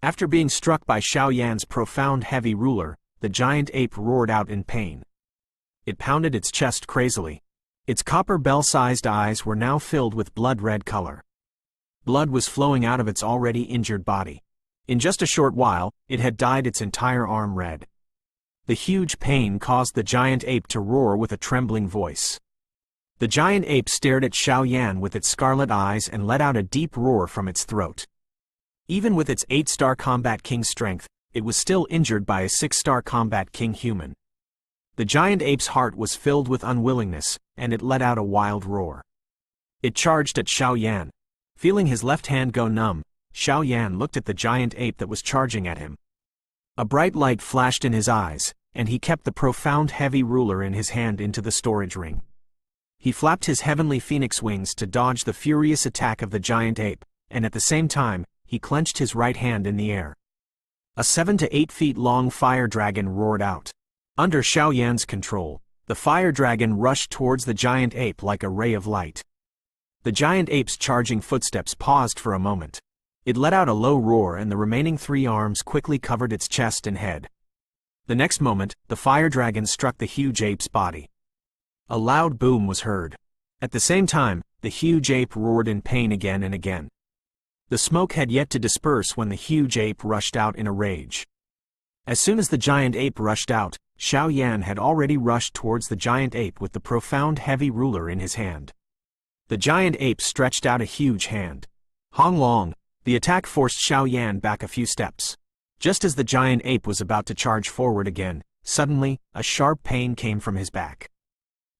After being struck by Xiao Yan's profound heavy ruler, the giant ape roared out in pain. It pounded its chest crazily. Its copper bell-sized eyes were now filled with blood-red color. Blood was flowing out of its already injured body. In just a short while, it had dyed its entire arm red. The huge pain caused the giant ape to roar with a trembling voice. The giant ape stared at Xiao Yan with its scarlet eyes and let out a deep roar from its throat. Even with its 8-star Combat King strength, it was still injured by a 6-star Combat King human. The giant ape's heart was filled with unwillingness, and it let out a wild roar. It charged at Xiao Yan. Feeling his left hand go numb, Xiao Yan looked at the giant ape that was charging at him. A bright light flashed in his eyes, and he kept the profound heavy ruler in his hand into the storage ring. He flapped his heavenly phoenix wings to dodge the furious attack of the giant ape, and at the same time, he clenched his right hand in the air. A 7 to 8 feet long fire dragon roared out. Under Xiao Yan's control, the fire dragon rushed towards the giant ape like a ray of light. The giant ape's charging footsteps paused for a moment. It let out a low roar and the remaining 3 arms quickly covered its chest and head. The next moment, the fire dragon struck the huge ape's body. A loud boom was heard. At the same time, the huge ape roared in pain again and again. The smoke had yet to disperse when the huge ape rushed out in a rage. As soon as the giant ape rushed out, Xiao Yan had already rushed towards the giant ape with the profound heavy ruler in his hand. The giant ape stretched out a huge hand. Hong Long, the attack forced Xiao Yan back a few steps. Just as the giant ape was about to charge forward again, suddenly, a sharp pain came from his back.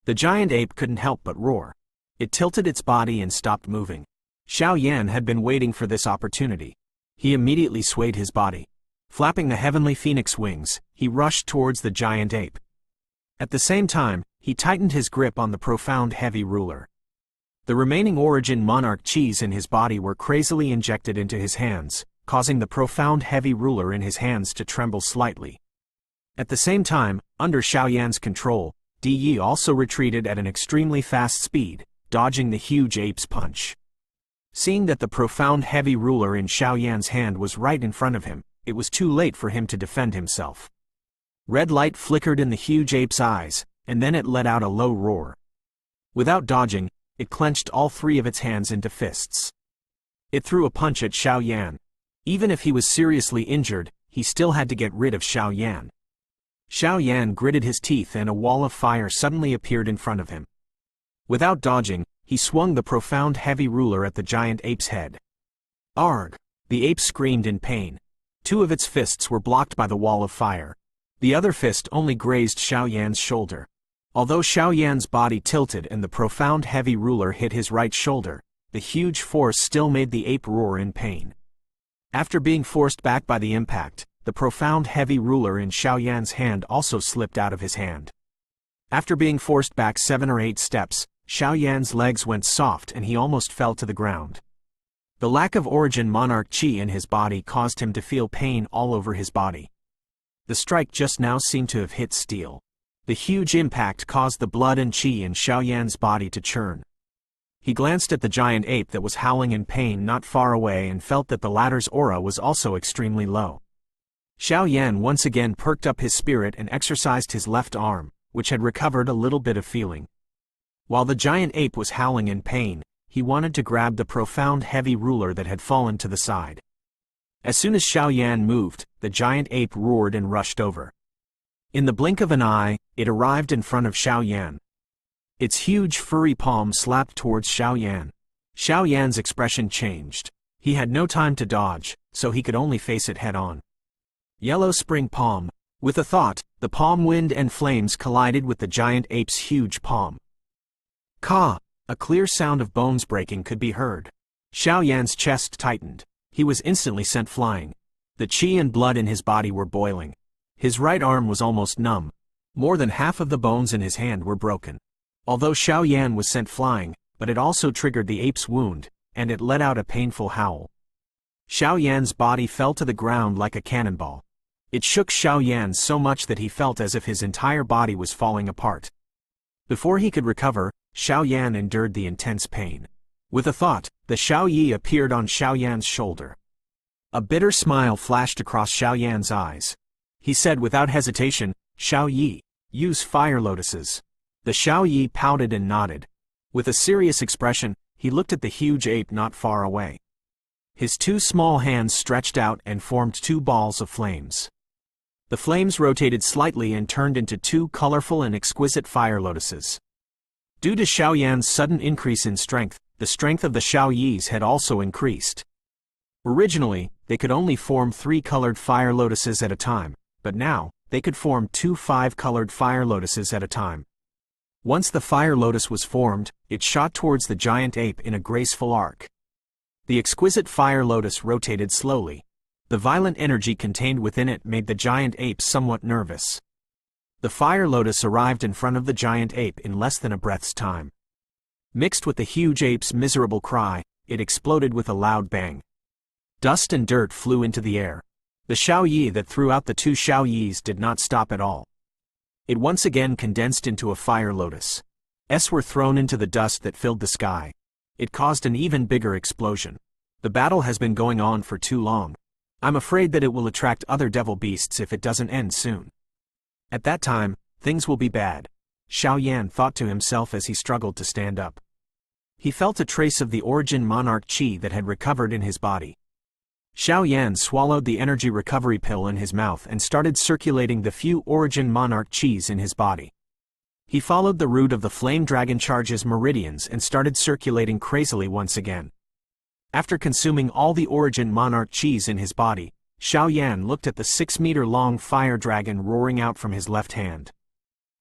The giant ape couldn't help but roar. It tilted its body and stopped moving. Xiao Yan had been waiting for this opportunity. He immediately swayed his body. Flapping the heavenly phoenix wings, he rushed towards the giant ape. At the same time, he tightened his grip on the profound heavy ruler. The remaining origin monarch chis in his body were crazily injected into his hands, causing the profound heavy ruler in his hands to tremble slightly. At the same time, under Xiao Yan's control, Di also retreated at an extremely fast speed, dodging the huge ape's punch. Seeing that the profound heavy ruler in Xiao Yan's hand was right in front of him, it was too late for him to defend himself. Red light flickered in the huge ape's eyes, and then it let out a low roar. Without dodging, it clenched all 3 of its hands into fists. It threw a punch at Xiao Yan. Even if he was seriously injured, he still had to get rid of Xiao Yan. Xiao Yan gritted his teeth and a wall of fire suddenly appeared in front of him. Without dodging, he swung the profound heavy ruler at the giant ape's head. Arg! The ape screamed in pain. 2 of its fists were blocked by the wall of fire. The other fist only grazed Xiao Yan's shoulder. Although Xiao Yan's body tilted and the profound heavy ruler hit his right shoulder, the huge force still made the ape roar in pain. After being forced back by the impact, the profound heavy ruler in Xiao Yan's hand also slipped out of his hand. After being forced back 7 or 8 steps, Xiao Yan's legs went soft and he almost fell to the ground. The lack of origin monarch chi in his body caused him to feel pain all over his body. The strike just now seemed to have hit steel. The huge impact caused the blood and chi in Xiao Yan's body to churn. He glanced at the giant ape that was howling in pain not far away and felt that the latter's aura was also extremely low. Xiao Yan once again perked up his spirit and exercised his left arm, which had recovered a little bit of feeling. While the giant ape was howling in pain, he wanted to grab the profound heavy ruler that had fallen to the side. As soon as Xiao Yan moved, the giant ape roared and rushed over. In the blink of an eye, it arrived in front of Xiao Yan. Its huge furry palm slapped towards Xiao Yan. Xiao Yan's expression changed. He had no time to dodge, so he could only face it head-on. Yellow spring palm. With a thought, the palm wind and flames collided with the giant ape's huge palm. Ka! A clear sound of bones breaking could be heard. Xiao Yan's chest tightened. He was instantly sent flying. The chi and blood in his body were boiling. His right arm was almost numb. More than half of the bones in his hand were broken. Although Xiao Yan was sent flying, but it also triggered the ape's wound, and it let out a painful howl. Xiao Yan's body fell to the ground like a cannonball. It shook Xiao Yan so much that he felt as if his entire body was falling apart. Before he could recover, Xiao Yan endured the intense pain. With a thought, the Xiao Yi appeared on Xiao Yan's shoulder. A bitter smile flashed across Xiao Yan's eyes. He said without hesitation, "Xiao Yi, use fire lotuses." The Xiao Yi pouted and nodded. With a serious expression, he looked at the huge ape not far away. His two small hands stretched out and formed two balls of flames. The flames rotated slightly and turned into two colorful and exquisite fire lotuses. Due to Xiao Yan's sudden increase in strength, the strength of the Xiao Yis had also increased. Originally, they could only form 3 colored fire lotuses at a time, but now, they could form 2 5-colored fire lotuses at a time. Once the fire lotus was formed, it shot towards the giant ape in a graceful arc. The exquisite fire lotus rotated slowly. The violent energy contained within it made the giant ape somewhat nervous. The fire lotus arrived in front of the giant ape in less than a breath's time. Mixed with the huge ape's miserable cry, it exploded with a loud bang. Dust and dirt flew into the air. The Xiao Yi that threw out the 2 Xiao Yis did not stop at all. It once again condensed into a fire lotus. S were thrown into the dust that filled the sky. It caused an even bigger explosion. The battle has been going on for too long. I'm afraid that it will attract other devil beasts if it doesn't end soon. At that time, things will be bad, Xiao Yan thought to himself as he struggled to stand up. He felt a trace of the origin monarch chi that had recovered in his body. Xiao Yan swallowed the energy recovery pill in his mouth and started circulating the few origin monarch chis in his body. He followed the route of the flame dragon charge's meridians and started circulating crazily once again. After consuming all the origin monarch chis in his body, Xiao Yan looked at the 6-meter-long fire dragon roaring out from his left hand.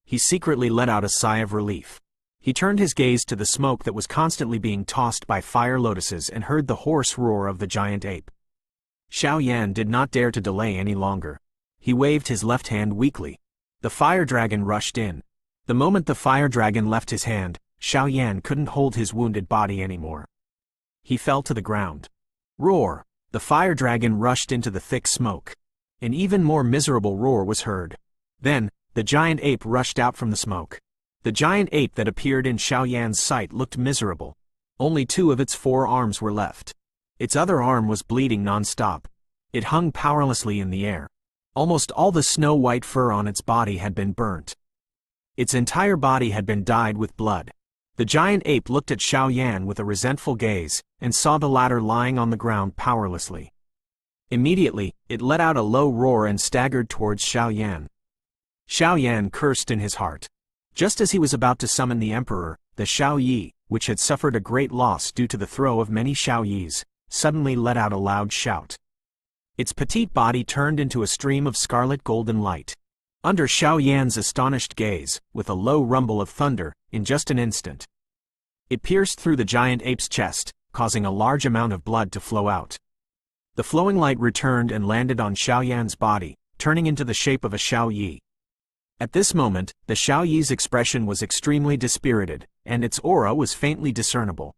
He secretly let out a sigh of relief. He turned his gaze to the smoke that was constantly being tossed by fire lotuses and heard the hoarse roar of the giant ape. Xiao Yan did not dare to delay any longer. He waved his left hand weakly. The fire dragon rushed in. The moment the fire dragon left his hand, Xiao Yan couldn't hold his wounded body anymore. He fell to the ground. Roar! The fire dragon rushed into the thick smoke. An even more miserable roar was heard. Then, the giant ape rushed out from the smoke. The giant ape that appeared in Xiao Yan's sight looked miserable. Only 2 of its 4 arms were left. Its other arm was bleeding non-stop. It hung powerlessly in the air. Almost all the snow-white fur on its body had been burnt. Its entire body had been dyed with blood. The giant ape looked at Xiao Yan with a resentful gaze, and saw the latter lying on the ground powerlessly. Immediately, it let out a low roar and staggered towards Xiao Yan. Xiao Yan cursed in his heart. Just as he was about to summon the emperor, the Xiao Yi, which had suffered a great loss due to the throw of many Xiao Yis, suddenly let out a loud shout. Its petite body turned into a stream of scarlet golden light. Under Xiao Yan's astonished gaze, with a low rumble of thunder, in just an instant, it pierced through the giant ape's chest, causing a large amount of blood to flow out. The flowing light returned and landed on Xiao Yan's body, turning into the shape of a Xiao Yi. At this moment, the Xiao Yi's expression was extremely dispirited, and its aura was faintly discernible.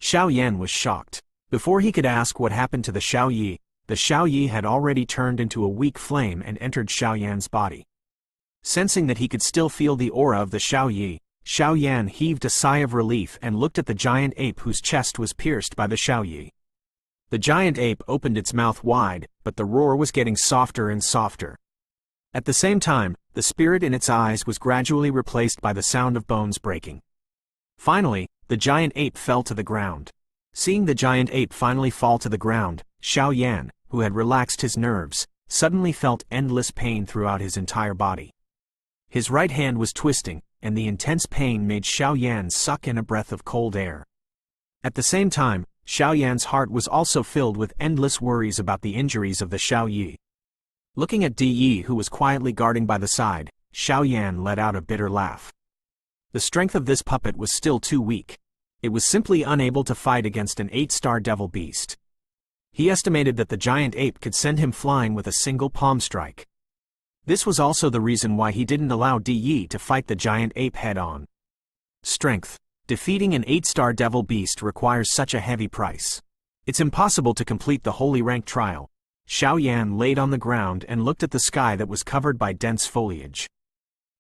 Xiao Yan was shocked. Before he could ask what happened to the Xiao Yi had already turned into a weak flame and entered Xiao Yan's body. Sensing that he could still feel the aura of the Xiao Yi, Xiao Yan heaved a sigh of relief and looked at the giant ape whose chest was pierced by the Xiao Yi. The giant ape opened its mouth wide, but the roar was getting softer and softer. At the same time, the spirit in its eyes was gradually replaced by the sound of bones breaking. Finally, the giant ape fell to the ground. Seeing the giant ape finally fall to the ground, Xiao Yan, who had relaxed his nerves, suddenly felt endless pain throughout his entire body. His right hand was twisting, and the intense pain made Xiao Yan suck in a breath of cold air. At the same time, Xiao Yan's heart was also filled with endless worries about the injuries of the Xiao Yi. Looking at Di Yi, who was quietly guarding by the side, Xiao Yan let out a bitter laugh. The strength of this puppet was still too weak. It was simply unable to fight against an 8-star devil beast. He estimated that the giant ape could send him flying with a single palm strike. This was also the reason why he didn't allow Di Yi to fight the giant ape head-on. Strength. Defeating an 8-star devil beast requires such a heavy price. It's impossible to complete the holy rank trial. Xiao Yan laid on the ground and looked at the sky that was covered by dense foliage.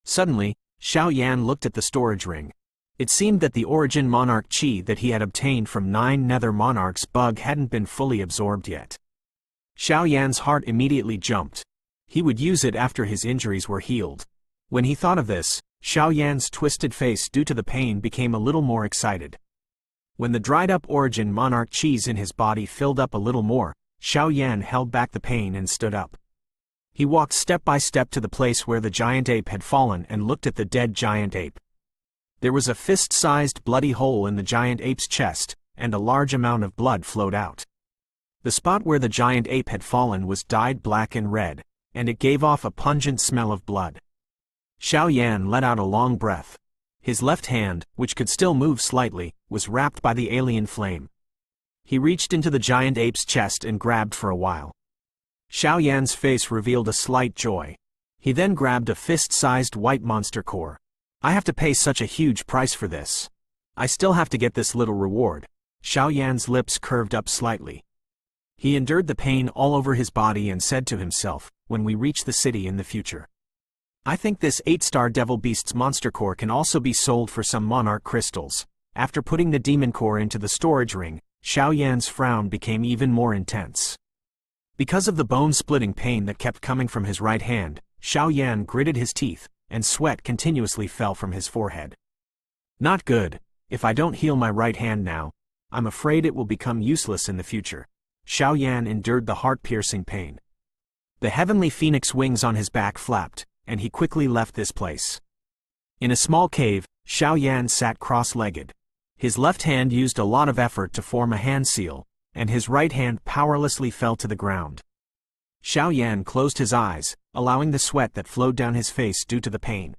Suddenly, Xiao Yan looked at the storage ring. It seemed that the origin monarch chi that he had obtained from 9 nether monarchs bug hadn't been fully absorbed yet. Xiao Yan's heart immediately jumped. He would use it after his injuries were healed. When he thought of this, Xiao Yan's twisted face due to the pain became a little more excited. When the dried-up origin monarch cheese in his body filled up a little more, Xiao Yan held back the pain and stood up. He walked step by step to the place where the giant ape had fallen and looked at the dead giant ape. There was a fist-sized bloody hole in the giant ape's chest, and a large amount of blood flowed out. The spot where the giant ape had fallen was dyed black and red, and it gave off a pungent smell of blood. Xiao Yan let out a long breath. His left hand, which could still move slightly, was wrapped by the alien flame. He reached into the giant ape's chest and grabbed for a while. Xiao Yan's face revealed a slight joy. He then grabbed a fist-sized white monster core. I have to pay such a huge price for this. I still have to get this little reward. Xiao Yan's lips curved up slightly. He endured the pain all over his body and said to himself, when we reach the city in the future, I think this 8-star Devil Beast's monster core can also be sold for some monarch crystals. After putting the demon core into the storage ring, Xiao Yan's frown became even more intense. Because of the bone-splitting pain that kept coming from his right hand, Xiao Yan gritted his teeth, and sweat continuously fell from his forehead. Not good. If I don't heal my right hand now, I'm afraid it will become useless in the future. Xiao Yan endured the heart-piercing pain. The heavenly phoenix wings on his back flapped, and he quickly left this place. In a small cave, Xiao Yan sat cross-legged. His left hand used a lot of effort to form a hand seal, and his right hand powerlessly fell to the ground. Xiao Yan closed his eyes, allowing the sweat that flowed down his face due to the pain.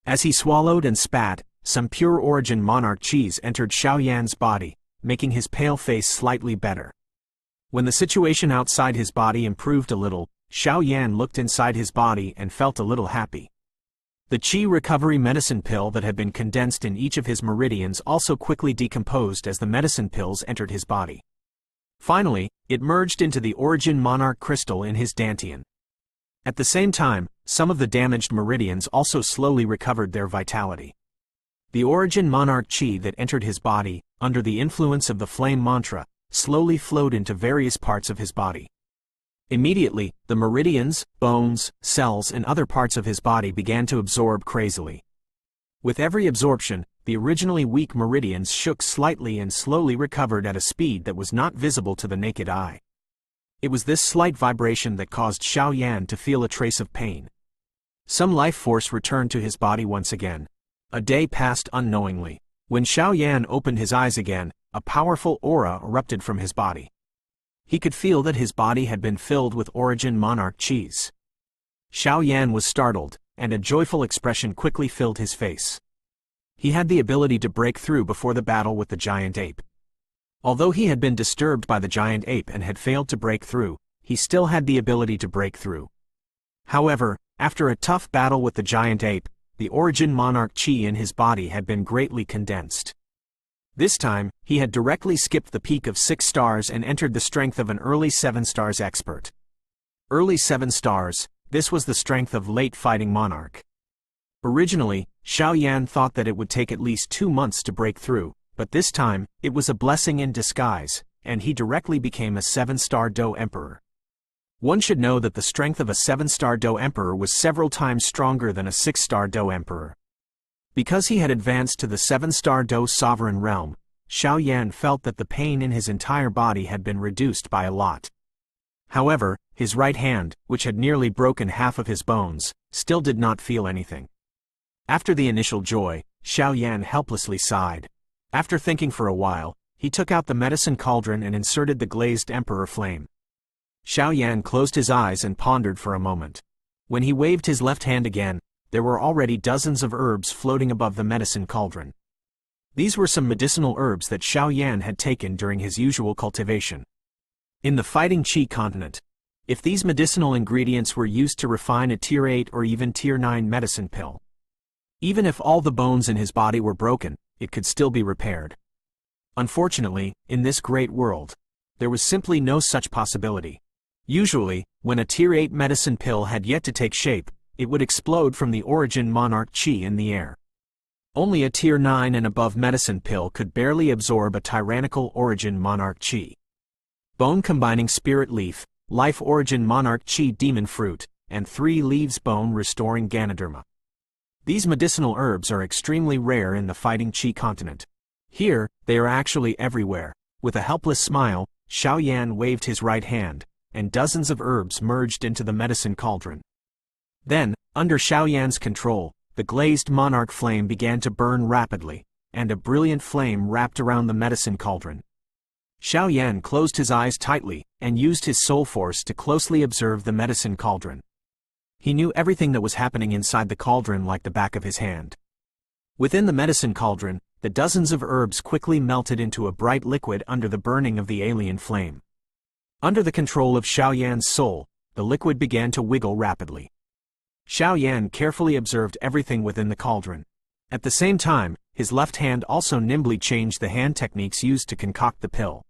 As he swallowed and spat, some pure origin monarch cheese entered Xiao Yan's body, making his pale face slightly better. When the situation outside his body improved a little, Xiao Yan looked inside his body and felt a little happy. The Qi recovery medicine pill that had been condensed in each of his meridians also quickly decomposed as the medicine pills entered his body. Finally, it merged into the origin monarch crystal in his dantian. At the same time, some of the damaged meridians also slowly recovered their vitality. The origin monarch Qi that entered his body, under the influence of the flame mantra, slowly flowed into various parts of his body. Immediately, the meridians, bones, cells and other parts of his body began to absorb crazily. With every absorption, the originally weak meridians shook slightly and slowly recovered at a speed that was not visible to the naked eye. It was this slight vibration that caused Xiao Yan to feel a trace of pain. Some life force returned to his body once again. A day passed unknowingly. When Xiao Yan opened his eyes again, a powerful aura erupted from his body. He could feel that his body had been filled with origin monarch cheese. Xiao Yan was startled, and a joyful expression quickly filled his face. He had the ability to break through before the battle with the giant ape. Although he had been disturbed by the giant ape and had failed to break through, he still had the ability to break through. However, after a tough battle with the giant ape, the origin monarch Qi in his body had been greatly condensed. This time, he had directly skipped the peak of 6 stars and entered the strength of an early 7 stars expert. Early 7 stars, this was the strength of late fighting monarch. Originally, Xiao Yan thought that it would take at least 2 months to break through, but this time, it was a blessing in disguise, and he directly became a 7-star Do Emperor. One should know that the strength of a 7-star Do Emperor was several times stronger than a 6-star Do Emperor. Because he had advanced to the 7-star Do Sovereign realm, Xiao Yan felt that the pain in his entire body had been reduced by a lot. However, his right hand, which had nearly broken half of his bones, still did not feel anything. After the initial joy, Xiao Yan helplessly sighed. After thinking for a while, he took out the medicine cauldron and inserted the glazed emperor flame. Xiao Yan closed his eyes and pondered for a moment. When he waved his left hand again, there were already dozens of herbs floating above the medicine cauldron. These were some medicinal herbs that Xiao Yan had taken during his usual cultivation. In the fighting Qi continent, if these medicinal ingredients were used to refine a tier 8 or even tier 9 medicine pill, even if all the bones in his body were broken, it could still be repaired. Unfortunately, in this great world, there was simply no such possibility. Usually, when a tier 8 medicine pill had yet to take shape, it would explode from the origin monarch Qi in the air. Only a tier 9 and above medicine pill could barely absorb a tyrannical origin monarch Qi. Bone combining spirit leaf, Life Origin Monarch Chi Demon Fruit, and 3 Leaves Bone Restoring Ganoderma. These medicinal herbs are extremely rare in the Fighting Chi continent. Here, they are actually everywhere. With a helpless smile, Xiao Yan waved his right hand, and dozens of herbs merged into the medicine cauldron. Then, under Xiao Yan's control, the glazed monarch flame began to burn rapidly, and a brilliant flame wrapped around the medicine cauldron. Xiao Yan closed his eyes tightly, and used his soul force to closely observe the medicine cauldron. He knew everything that was happening inside the cauldron like the back of his hand. Within the medicine cauldron, the dozens of herbs quickly melted into a bright liquid under the burning of the alien flame. Under the control of Xiao Yan's soul, the liquid began to wiggle rapidly. Xiao Yan carefully observed everything within the cauldron. At the same time, his left hand also nimbly changed the hand techniques used to concoct the pill.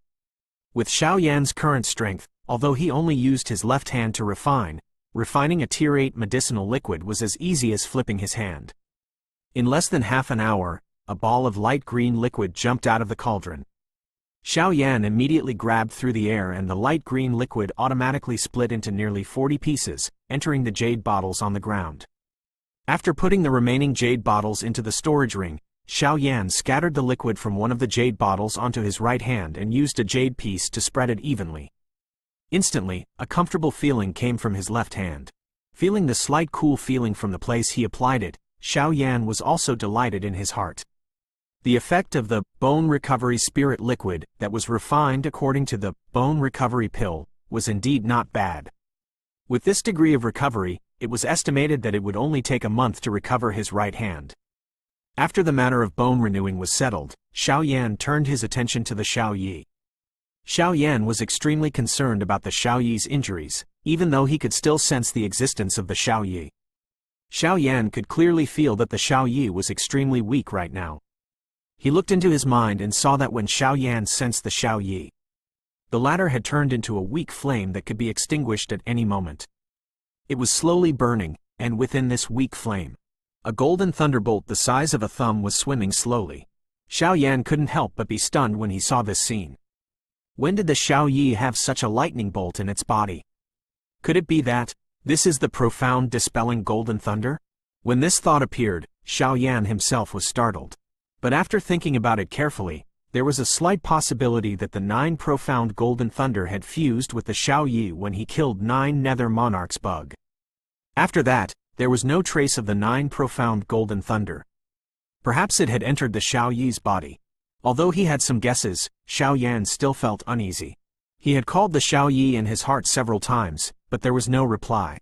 With Xiao Yan's current strength, although he only used his left hand to refining a Tier 8 medicinal liquid was as easy as flipping his hand. In less than half an hour, a ball of light green liquid jumped out of the cauldron. Xiao Yan immediately grabbed through the air and the light green liquid automatically split into nearly 40 pieces, entering the jade bottles on the ground. After putting the remaining jade bottles into the storage ring, Xiao Yan scattered the liquid from one of the jade bottles onto his right hand and used a jade piece to spread it evenly. Instantly, a comfortable feeling came from his left hand. Feeling the slight cool feeling from the place he applied it, Xiao Yan was also delighted in his heart. The effect of the bone recovery spirit liquid that was refined according to the bone recovery pill was indeed not bad. With this degree of recovery, it was estimated that it would only take a month to recover his right hand. After the matter of bone renewing was settled, Xiao Yan turned his attention to the Xiao Yi. Xiao Yan was extremely concerned about the Xiao Yi's injuries, even though he could still sense the existence of the Xiao Yi. Xiao Yan could clearly feel that the Xiao Yi was extremely weak right now. He looked into his mind and saw that when Xiao Yan sensed the Xiao Yi, the latter had turned into a weak flame that could be extinguished at any moment. It was slowly burning, and within this weak flame, a golden thunderbolt the size of a thumb was swimming slowly. Xiao Yan couldn't help but be stunned when he saw this scene. When did the Xiao Yi have such a lightning bolt in its body? Could it be that this is the profound dispelling golden thunder? When this thought appeared, Xiao Yan himself was startled. But after thinking about it carefully, there was a slight possibility that the 9 profound golden thunder had fused with the Xiao Yi when he killed 9 nether monarchs bug. After that, there was no trace of the 9 profound golden thunder. Perhaps it had entered the Xiao Yi's body. Although he had some guesses, Xiao Yan still felt uneasy. He had called the Xiao Yi in his heart several times, but there was no reply.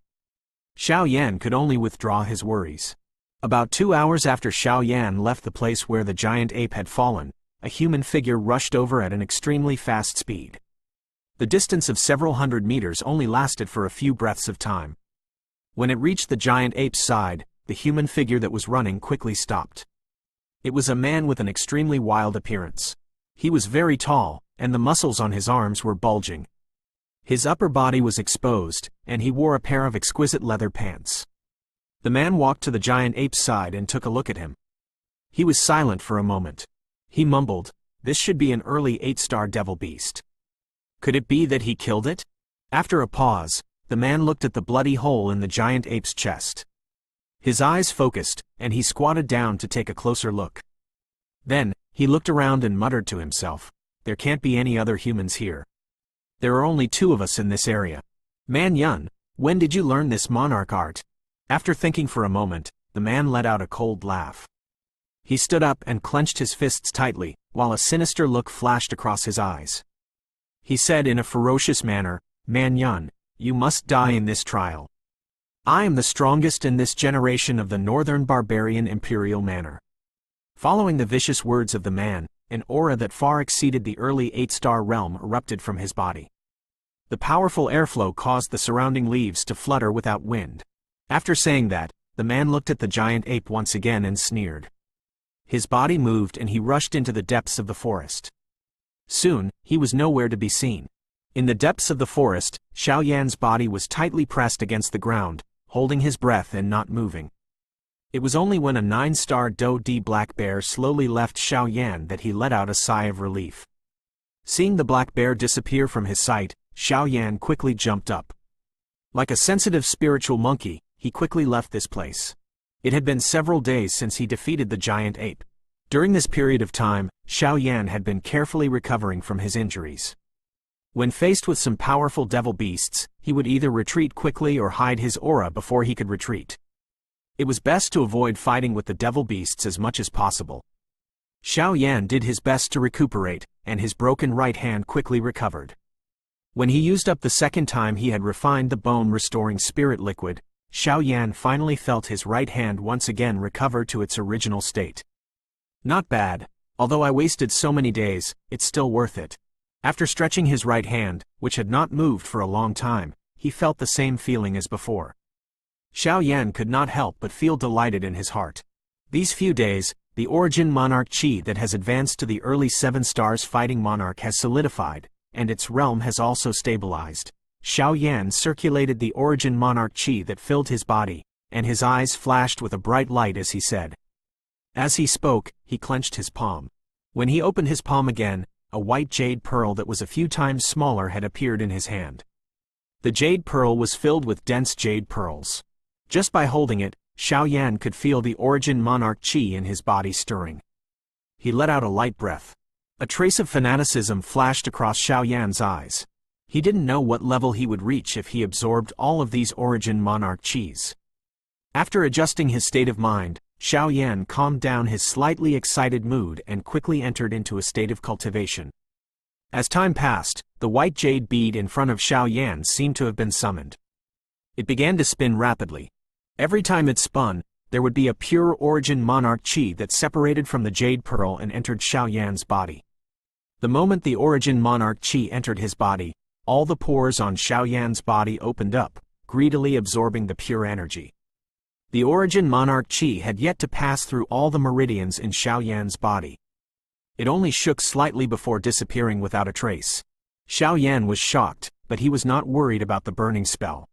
Xiao Yan could only withdraw his worries. About 2 hours after Xiao Yan left the place where the giant ape had fallen, a human figure rushed over at an extremely fast speed. The distance of several hundred meters only lasted for a few breaths of time. When it reached the giant ape's side, the human figure that was running quickly stopped. It was a man with an extremely wild appearance. He was very tall, and the muscles on his arms were bulging. His upper body was exposed, and he wore a pair of exquisite leather pants. The man walked to the giant ape's side and took a look at him. He was silent for a moment. He mumbled, "This should be an early 8-star devil beast. Could it be that he killed it?" After a pause, the man looked at the bloody hole in the giant ape's chest. His eyes focused, and he squatted down to take a closer look. Then, he looked around and muttered to himself, "There can't be any other humans here. There are only 2 of us in this area. Man Yun, when did you learn this monarch art?" After thinking for a moment, the man let out a cold laugh. He stood up and clenched his fists tightly, while a sinister look flashed across his eyes. He said in a ferocious manner, "Man Yun, you must die in this trial. I am the strongest in this generation of the northern barbarian imperial manor." Following the vicious words of the man, an aura that far exceeded the early 8-star realm erupted from his body. The powerful airflow caused the surrounding leaves to flutter without wind. After saying that, the man looked at the giant ape once again and sneered. His body moved and he rushed into the depths of the forest. Soon, he was nowhere to be seen. In the depths of the forest, Xiao Yan's body was tightly pressed against the ground, holding his breath and not moving. It was only when a 9-star Do-D black bear slowly left Xiao Yan that he let out a sigh of relief. Seeing the black bear disappear from his sight, Xiao Yan quickly jumped up. Like a sensitive spiritual monkey, he quickly left this place. It had been several days since he defeated the giant ape. During this period of time, Xiao Yan had been carefully recovering from his injuries. When faced with some powerful devil beasts, he would either retreat quickly or hide his aura before he could retreat. It was best to avoid fighting with the devil beasts as much as possible. Xiao Yan did his best to recuperate, and his broken right hand quickly recovered. When he used up the second time he had refined the bone-restoring spirit liquid, Xiao Yan finally felt his right hand once again recover to its original state. Not bad. Although I wasted so many days, it's still worth it. After stretching his right hand, which had not moved for a long time, he felt the same feeling as before. Xiao Yan could not help but feel delighted in his heart. These few days, the origin monarch Qi that has advanced to the early 7 stars fighting monarch has solidified, and its realm has also stabilized. Xiao Yan circulated the origin monarch Qi that filled his body, and his eyes flashed with a bright light as he said. As he spoke, he clenched his palm. When he opened his palm again, a white jade pearl that was a few times smaller had appeared in his hand. The jade pearl was filled with dense jade pearls. Just by holding it, Xiao Yan could feel the origin monarch Qi in his body stirring. He let out a light breath. A trace of fanaticism flashed across Xiao Yan's eyes. He didn't know what level he would reach if he absorbed all of these origin monarch Qis. After adjusting his state of mind, Xiao Yan calmed down his slightly excited mood and quickly entered into a state of cultivation. As time passed, the white jade bead in front of Xiao Yan seemed to have been summoned. It began to spin rapidly. Every time it spun, there would be a pure origin monarch Qi that separated from the jade pearl and entered Xiao Yan's body. The moment the origin monarch Qi entered his body, all the pores on Xiao Yan's body opened up, greedily absorbing the pure energy. The origin monarch Qi had yet to pass through all the meridians in Xiao Yan's body. It only shook slightly before disappearing without a trace. Xiao Yan was shocked, but he was not worried about the burning spell.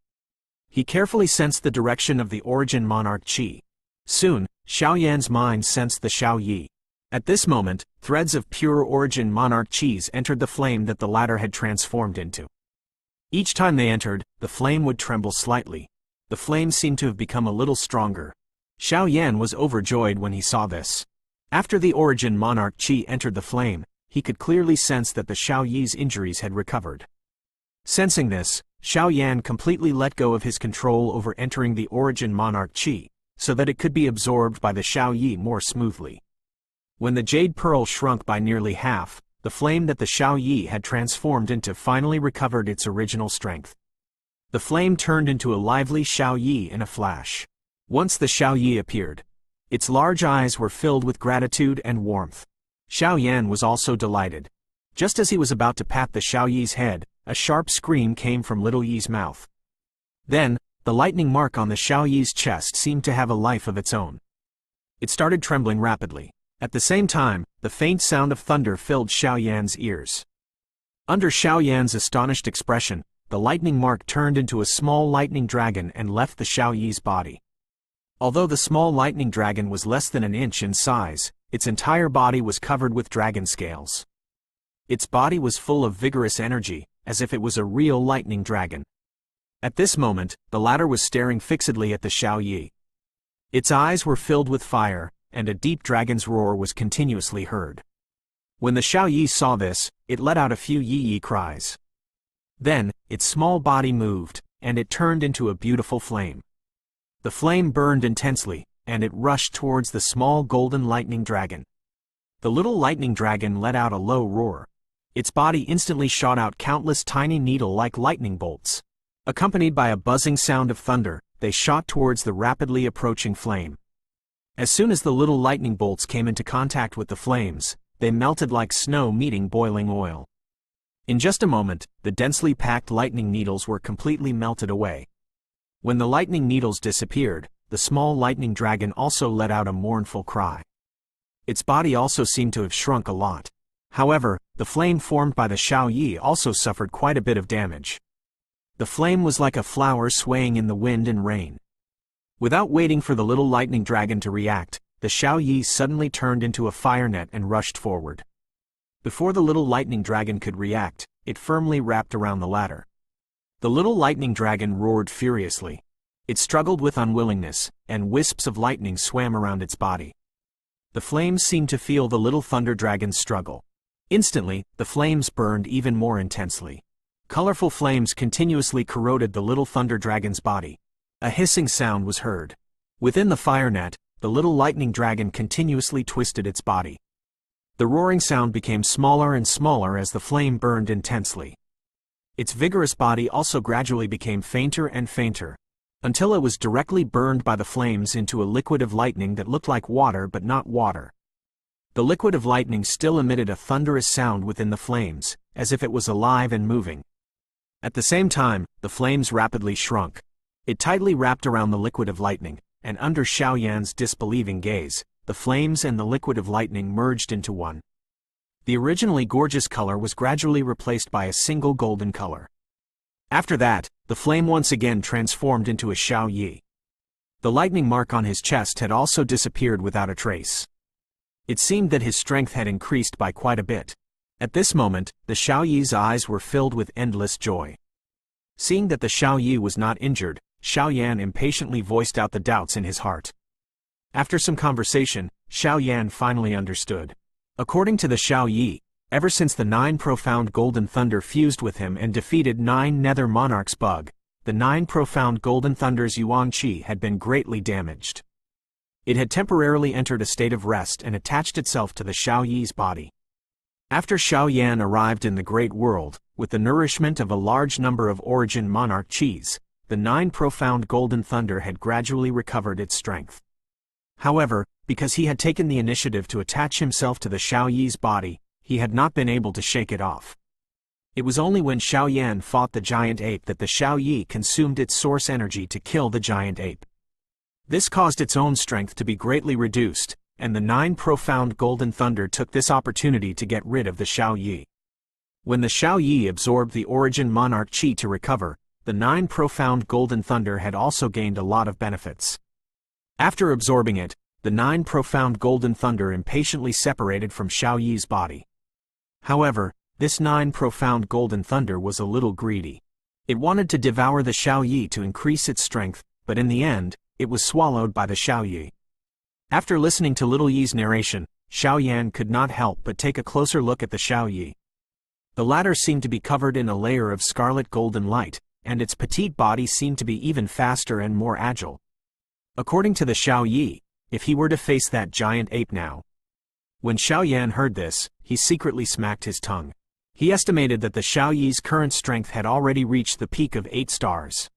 He carefully sensed the direction of the origin monarch Qi. Soon, Xiao Yan's mind sensed the Xiao Yi. At this moment, threads of pure origin monarch Qis entered the flame that the latter had transformed into. Each time they entered, the flame would tremble slightly. The flame seemed to have become a little stronger. Xiao Yan was overjoyed when he saw this. After the origin monarch Qi entered the flame, he could clearly sense that the Xiao Yi's injuries had recovered. Sensing this, Xiao Yan completely let go of his control over entering the origin monarch Qi, so that it could be absorbed by the Xiao Yi more smoothly. When the jade pearl shrunk by nearly half, the flame that the Xiao Yi had transformed into finally recovered its original strength. The flame turned into a lively Xiao Yi in a flash. Once the Xiao Yi appeared, its large eyes were filled with gratitude and warmth. Xiao Yan was also delighted. Just as he was about to pat the Xiao Yi's head, a sharp scream came from little Yi's mouth. Then, the lightning mark on the Xiao Yi's chest seemed to have a life of its own. It started trembling rapidly. At the same time, the faint sound of thunder filled Xiao Yan's ears. Under Xiao Yan's astonished expression, the lightning mark turned into a small lightning dragon and left the Xiao Yi's body. Although the small lightning dragon was less than an inch in size, its entire body was covered with dragon scales. Its body was full of vigorous energy, as if it was a real lightning dragon. At this moment, the latter was staring fixedly at the Xiao Yi. Its eyes were filled with fire, and a deep dragon's roar was continuously heard. When the Xiao Yi saw this, it let out a few yi-yi cries. Then, its small body moved, and it turned into a beautiful flame. The flame burned intensely, and it rushed towards the small golden lightning dragon. The little lightning dragon let out a low roar. Its body instantly shot out countless tiny needle-like lightning bolts. Accompanied by a buzzing sound of thunder, they shot towards the rapidly approaching flame. As soon as the little lightning bolts came into contact with the flames, they melted like snow meeting boiling oil. In just a moment, the densely packed lightning needles were completely melted away. When the lightning needles disappeared, the small lightning dragon also let out a mournful cry. Its body also seemed to have shrunk a lot. However, the flame formed by the Xiao Yi also suffered quite a bit of damage. The flame was like a flower swaying in the wind and rain. Without waiting for the little lightning dragon to react, the Xiao Yi suddenly turned into a fire net and rushed forward. Before the little lightning dragon could react, it firmly wrapped around the ladder. The little lightning dragon roared furiously. It struggled with unwillingness, and wisps of lightning swam around its body. The flames seemed to feel the little thunder dragon's struggle. Instantly, the flames burned even more intensely. Colorful flames continuously corroded the little thunder dragon's body. A hissing sound was heard. Within the fire net, the little lightning dragon continuously twisted its body. The roaring sound became smaller and smaller as the flame burned intensely. Its vigorous body also gradually became fainter and fainter, until it was directly burned by the flames into a liquid of lightning that looked like water but not water. The liquid of lightning still emitted a thunderous sound within the flames, as if it was alive and moving. At the same time, the flames rapidly shrunk. It tightly wrapped around the liquid of lightning, and under Xiaoyan's disbelieving gaze, the flames and the liquid of lightning merged into one. The originally gorgeous color was gradually replaced by a single golden color. After that, the flame once again transformed into a Xiaoyi. The lightning mark on his chest had also disappeared without a trace. It seemed that his strength had increased by quite a bit. At this moment, the Xiaoyi's eyes were filled with endless joy. Seeing that the Xiaoyi was not injured, Xiaoyan impatiently voiced out the doubts in his heart. After some conversation, Xiaoyan finally understood. According to the Xiaoyi, ever since the 9 profound golden thunder fused with him and defeated 9 nether monarchs bug, the 9 profound golden thunder's yuan qi had been greatly damaged. It had temporarily entered a state of rest and attached itself to the Xiaoyi's body. After Xiaoyan arrived in the great world, with the nourishment of a large number of origin monarch qis, the 9 profound golden thunder had gradually recovered its strength. However, because he had taken the initiative to attach himself to the Xiaoyi's body, he had not been able to shake it off. It was only when Xiaoyan fought the giant ape that the Xiaoyi consumed its source energy to kill the giant ape. This caused its own strength to be greatly reduced, and the 9 profound golden thunder took this opportunity to get rid of the Xiaoyi. When the Xiaoyi absorbed the origin monarch qi to recover, the 9 profound golden thunder had also gained a lot of benefits. After absorbing it, the 9 profound golden thunder impatiently separated from Xiaoyi's body. However, this 9 profound golden thunder was a little greedy. It wanted to devour the Xiaoyi to increase its strength, but in the end, it was swallowed by the Xiaoyi. After listening to Little Yi's narration, Xiaoyan could not help but take a closer look at the Xiaoyi. The latter seemed to be covered in a layer of scarlet golden light, and its petite body seemed to be even faster and more agile. According to the Xiaoyi, if he were to face that giant ape now. When Xiaoyan heard this, he secretly smacked his tongue. He estimated that the Xiaoyi's current strength had already reached the peak of 8 stars.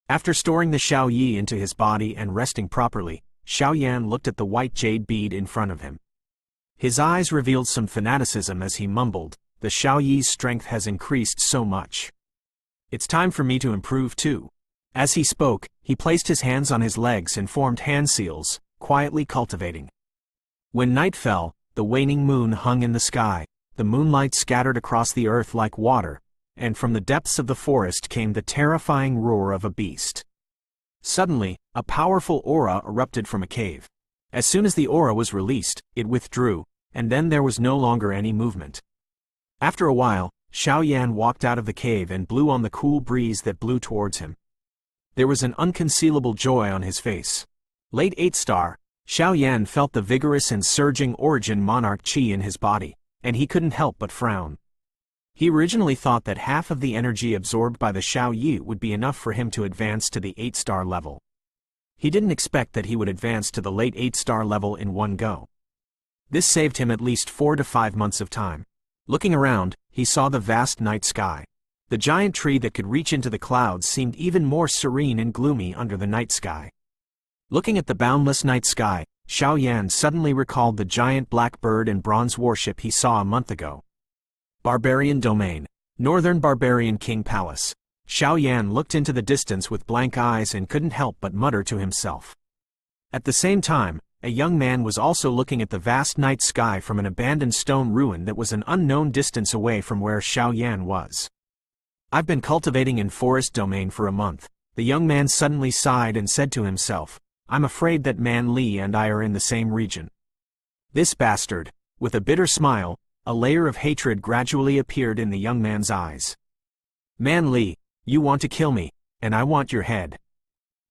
After storing the Xiaoyi into his body and resting properly, Xiaoyan looked at the white jade bead in front of him. His eyes revealed some fanaticism as he mumbled, "The Xiaoyi's strength has increased so much. It's time for me to improve too." As he spoke, he placed his hands on his legs and formed hand seals, quietly cultivating. When night fell, the waning moon hung in the sky, the moonlight scattered across the earth like water, and from the depths of the forest came the terrifying roar of a beast. Suddenly, a powerful aura erupted from a cave. As soon as the aura was released, it withdrew, and then there was no longer any movement. After a while, Xiaoyan walked out of the cave and blew on the cool breeze that blew towards him. There was an unconcealable joy on his face. Late 8 star, Xiaoyan felt the vigorous and surging origin monarch qi in his body, and he couldn't help but frown. He originally thought that half of the energy absorbed by the Xiaoyi would be enough for him to advance to the 8 star level. He didn't expect that he would advance to the late 8 star level in one go. This saved him at least 4 to 5 months of time. Looking around, he saw the vast night sky. The giant tree that could reach into the clouds seemed even more serene and gloomy under the night sky. Looking at the boundless night sky, Xiaoyan suddenly recalled the giant black bird and bronze warship he saw a month ago. Barbarian Domain. Northern Barbarian King Palace. Xiaoyan looked into the distance with blank eyes and couldn't help but mutter to himself. At the same time, a young man was also looking at the vast night sky from an abandoned stone ruin that was an unknown distance away from where Xiaoyan was. "I've been cultivating in Forest Domain for a month." The young man suddenly sighed and said to himself, "I'm afraid that Man Li and I are in the same region." This bastard. With a bitter smile, a layer of hatred gradually appeared in the young man's eyes. "Man Li, you want to kill me, and I want your head.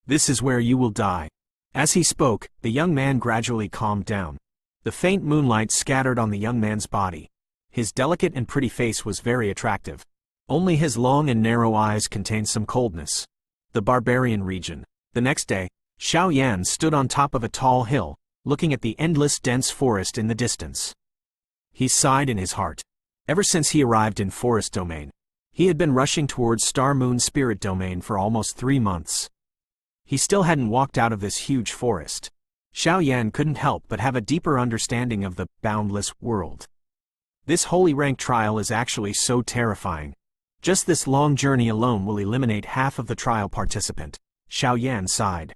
This is where you will die." As he spoke, the young man gradually calmed down. The faint moonlight scattered on the young man's body. His delicate and pretty face was very attractive. Only his long and narrow eyes contained some coldness. The barbarian region. The next day, Xiao Yan stood on top of a tall hill, looking at the endless dense forest in the distance. He sighed in his heart. Ever since he arrived in Forest Domain, he had been rushing towards Star Moon Spirit Domain for almost 3 months. He still hadn't walked out of this huge forest. Xiao Yan couldn't help but have a deeper understanding of the boundless world. This holy rank trial is actually so terrifying. Just this long journey alone will eliminate half of the trial participant. Xiao Yan sighed.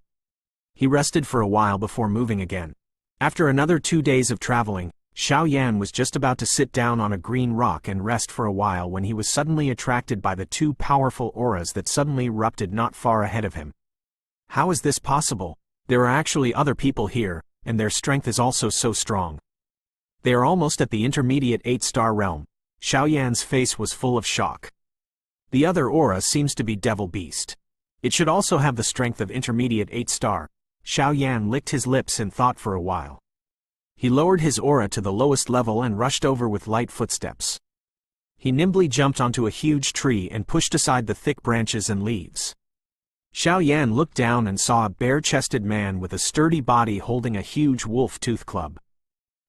He rested for a while before moving again. After another 2 days of traveling, Xiao Yan was just about to sit down on a green rock and rest for a while when he was suddenly attracted by the 2 powerful auras that suddenly erupted not far ahead of him. How is this possible? There are actually other people here, and their strength is also so strong. They are almost at the intermediate 8-star realm. Xiao Yan's face was full of shock. The other aura seems to be Devil Beast. It should also have the strength of intermediate 8-star. Xiao Yan licked his lips and thought for a while. He lowered his aura to the lowest level and rushed over with light footsteps. He nimbly jumped onto a huge tree and pushed aside the thick branches and leaves. Xiao Yan looked down and saw a bare-chested man with a sturdy body holding a huge wolf tooth club.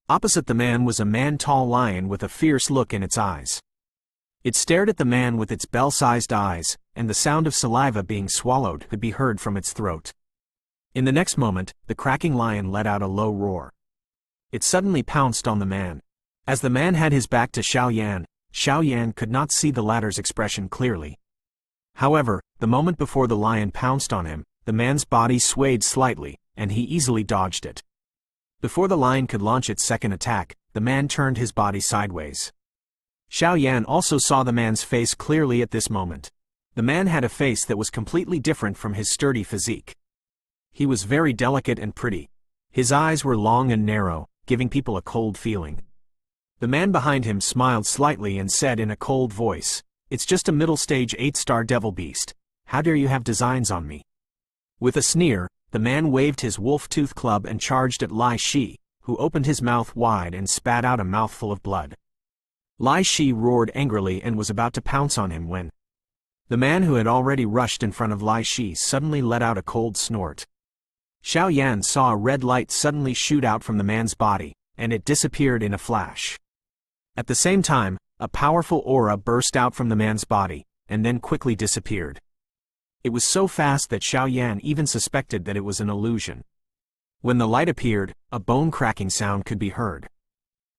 Opposite the man was a man-tall lion with a fierce look in its eyes. It stared at the man with its bell-sized eyes, and the sound of saliva being swallowed could be heard from its throat. In the next moment, the cracking lion let out a low roar. It suddenly pounced on the man. As the man had his back to Xiao Yan could not see the latter's expression clearly. However, the moment before the lion pounced on him, the man's body swayed slightly, and he easily dodged it. Before the lion could launch its second attack, the man turned his body sideways. Xiao Yan also saw the man's face clearly at this moment. The man had a face that was completely different from his sturdy physique. He was very delicate and pretty. His eyes were long and narrow, giving people a cold feeling. The man behind him smiled slightly and said in a cold voice, "It's just a middle-stage 8-star devil beast. How dare you have designs on me?" With a sneer, the man waved his wolf tooth club and charged at Lai Shi, who opened his mouth wide and spat out a mouthful of blood. Lai Shi roared angrily and was about to pounce on him when the man who had already rushed in front of Lai Shi suddenly let out a cold snort. Xiao Yan saw a red light suddenly shoot out from the man's body, and it disappeared in a flash. At the same time, a powerful aura burst out from the man's body, and then quickly disappeared. It was so fast that Xiao Yan even suspected that it was an illusion. When the light appeared, a bone-cracking sound could be heard.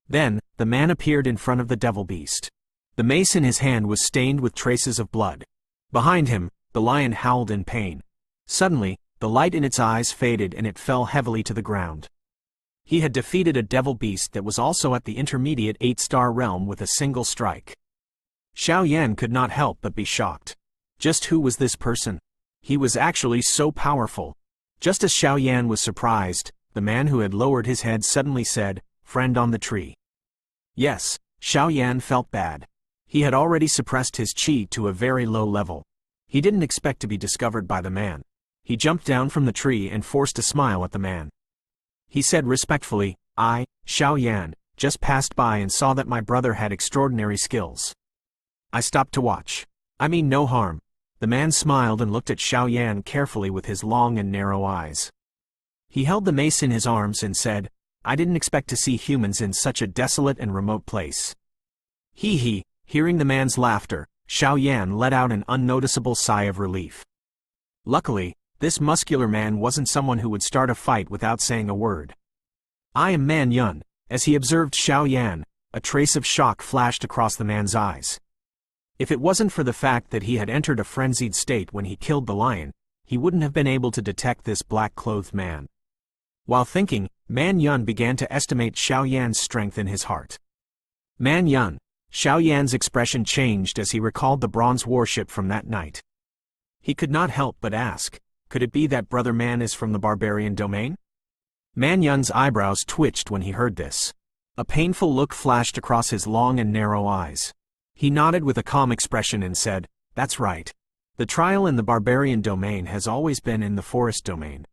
Then, the man appeared in front of the devil beast. The mace in his hand was stained with traces of blood. Behind him, the lion howled in pain. Suddenly, the light in its eyes faded and it fell heavily to the ground. He had defeated a devil beast that was also at the intermediate 8-star realm with a single strike. Xiao Yan could not help but be shocked. Just who was this person? He was actually so powerful. Just as Xiao Yan was surprised, the man who had lowered his head suddenly said, "Friend on the tree." Yes, Xiao Yan felt bad. He had already suppressed his qi to a very low level. He didn't expect to be discovered by the man. He jumped down from the tree and forced a smile at the man. He said respectfully, "I, Xiao Yan, just passed by and saw that my brother had extraordinary skills. I stopped to watch. I mean no harm." The man smiled and looked at Xiao Yan carefully with his long and narrow eyes. He held the mace in his arms and said, "I didn't expect to see humans in such a desolate and remote place." Hee hee. Hearing the man's laughter, Xiao Yan let out an unnoticeable sigh of relief. Luckily, this muscular man wasn't someone who would start a fight without saying a word. "I am Man Yun." As he observed Xiao Yan, a trace of shock flashed across the man's eyes. If it wasn't for the fact that he had entered a frenzied state when he killed the lion, he wouldn't have been able to detect this black-clothed man. While thinking, Man Yun began to estimate Xiao Yan's strength in his heart. Man Yun. Xiao Yan's expression changed as he recalled the bronze warship from that night. He could not help but ask, could it be that Brother Man is from the barbarian domain? Man Yun's eyebrows twitched when he heard this. A painful look flashed across his long and narrow eyes. He nodded with a calm expression and said, "That's right. The trial in the barbarian domain has always been in the forest domain.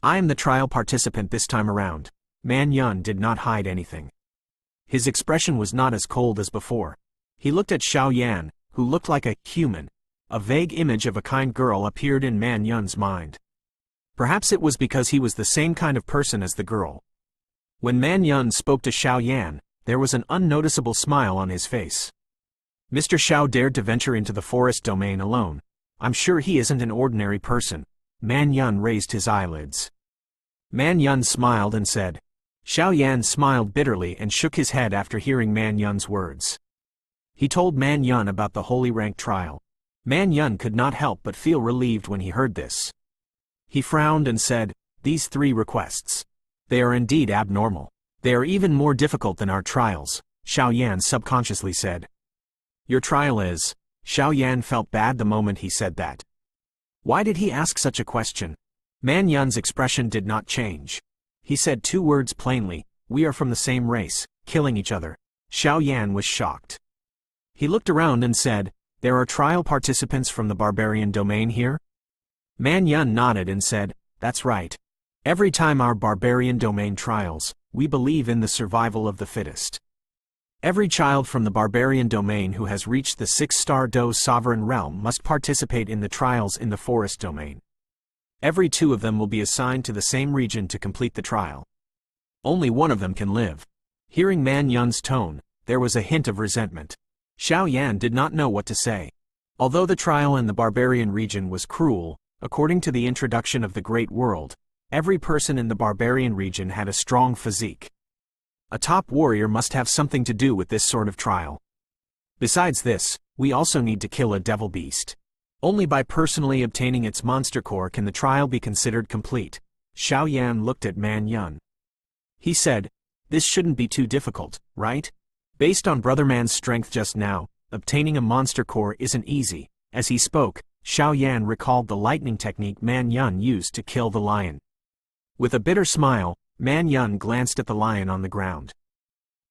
I am the trial participant this time around." Man Yun did not hide anything. His expression was not as cold as before. He looked at Xiao Yan, who looked like a human. A vague image of a kind girl appeared in Man Yun's mind. Perhaps it was because he was the same kind of person as the girl. When Man Yun spoke to Xiao Yan, there was an unnoticeable smile on his face. Mr. Xiao dared to venture into the forest domain alone. I'm sure he isn't an ordinary person. Man Yun raised his eyelids. Man Yun smiled and said. Xiao Yan smiled bitterly and shook his head after hearing Man Yun's words. He told Man Yun about the holy rank trial. Man Yun could not help but feel relieved when he heard this. He frowned and said, "These 3 requests. They are indeed abnormal. They are even more difficult than our trials," Xiao Yan subconsciously said. "Your trial is..." Xiao Yan felt bad the moment he said that. Why did he ask such a question? Man Yun's expression did not change. He said 2 words plainly, "We are from the same race, killing each other." Xiao Yan was shocked. He looked around and said, "There are trial participants from the barbarian domain here?" Man Yun nodded and said, "That's right. Every time our barbarian domain trials, we believe in the survival of the fittest. Every child from the barbarian domain who has reached the 6-star Do sovereign realm must participate in the trials in the forest domain. Every 2 of them will be assigned to the same region to complete the trial. Only one of them can live." Hearing Man Yun's tone, there was a hint of resentment. Xiao Yan did not know what to say. Although the trial in the barbarian region was cruel, according to the introduction of the Great World, every person in the barbarian region had a strong physique. A top warrior must have something to do with this sort of trial. Besides this, we also need to kill a devil beast. Only by personally obtaining its monster core can the trial be considered complete. Xiao Yan looked at Man Yun. He said, "This shouldn't be too difficult, right? Based on Brother Man's strength just now, obtaining a monster core isn't easy." As he spoke, Xiao Yan recalled the lightning technique Man Yun used to kill the lion. With a bitter smile, Man Yun glanced at the lion on the ground.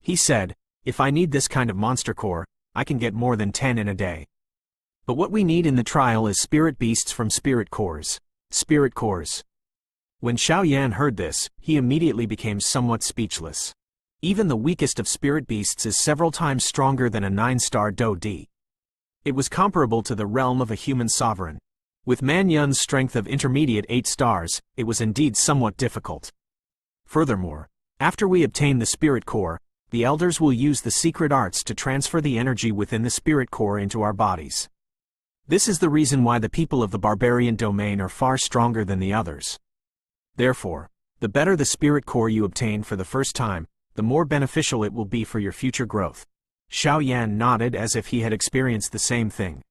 He said, "If I need this kind of monster core, I can get more than 10 in a day. But what we need in the trial is spirit beasts from spirit cores." Spirit cores. When Xiao Yan heard this, he immediately became somewhat speechless. Even the weakest of spirit beasts is several times stronger than a 9-star Do D. It was comparable to the realm of a human sovereign. With Man Yun's strength of intermediate 8 stars, it was indeed somewhat difficult. Furthermore, after we obtain the spirit core, the elders will use the secret arts to transfer the energy within the spirit core into our bodies. This is the reason why the people of the barbarian domain are far stronger than the others. Therefore, the better the spirit core you obtain for the first time, the more beneficial it will be for your future growth. Xiao Yan nodded as if he had experienced the same thing.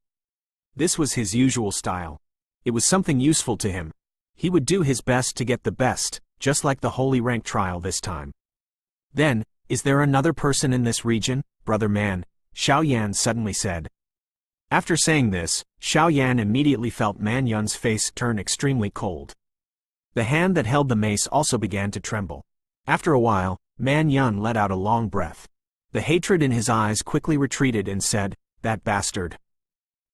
This was his usual style. It was something useful to him. He would do his best to get the best, just like the holy rank trial this time. "Then, is there another person in this region, Brother Man?" Xiao Yan suddenly said. After saying this, Xiao Yan immediately felt Man Yun's face turn extremely cold. The hand that held the mace also began to tremble. After a while, Man Yun let out a long breath. The hatred in his eyes quickly retreated and said, "That bastard.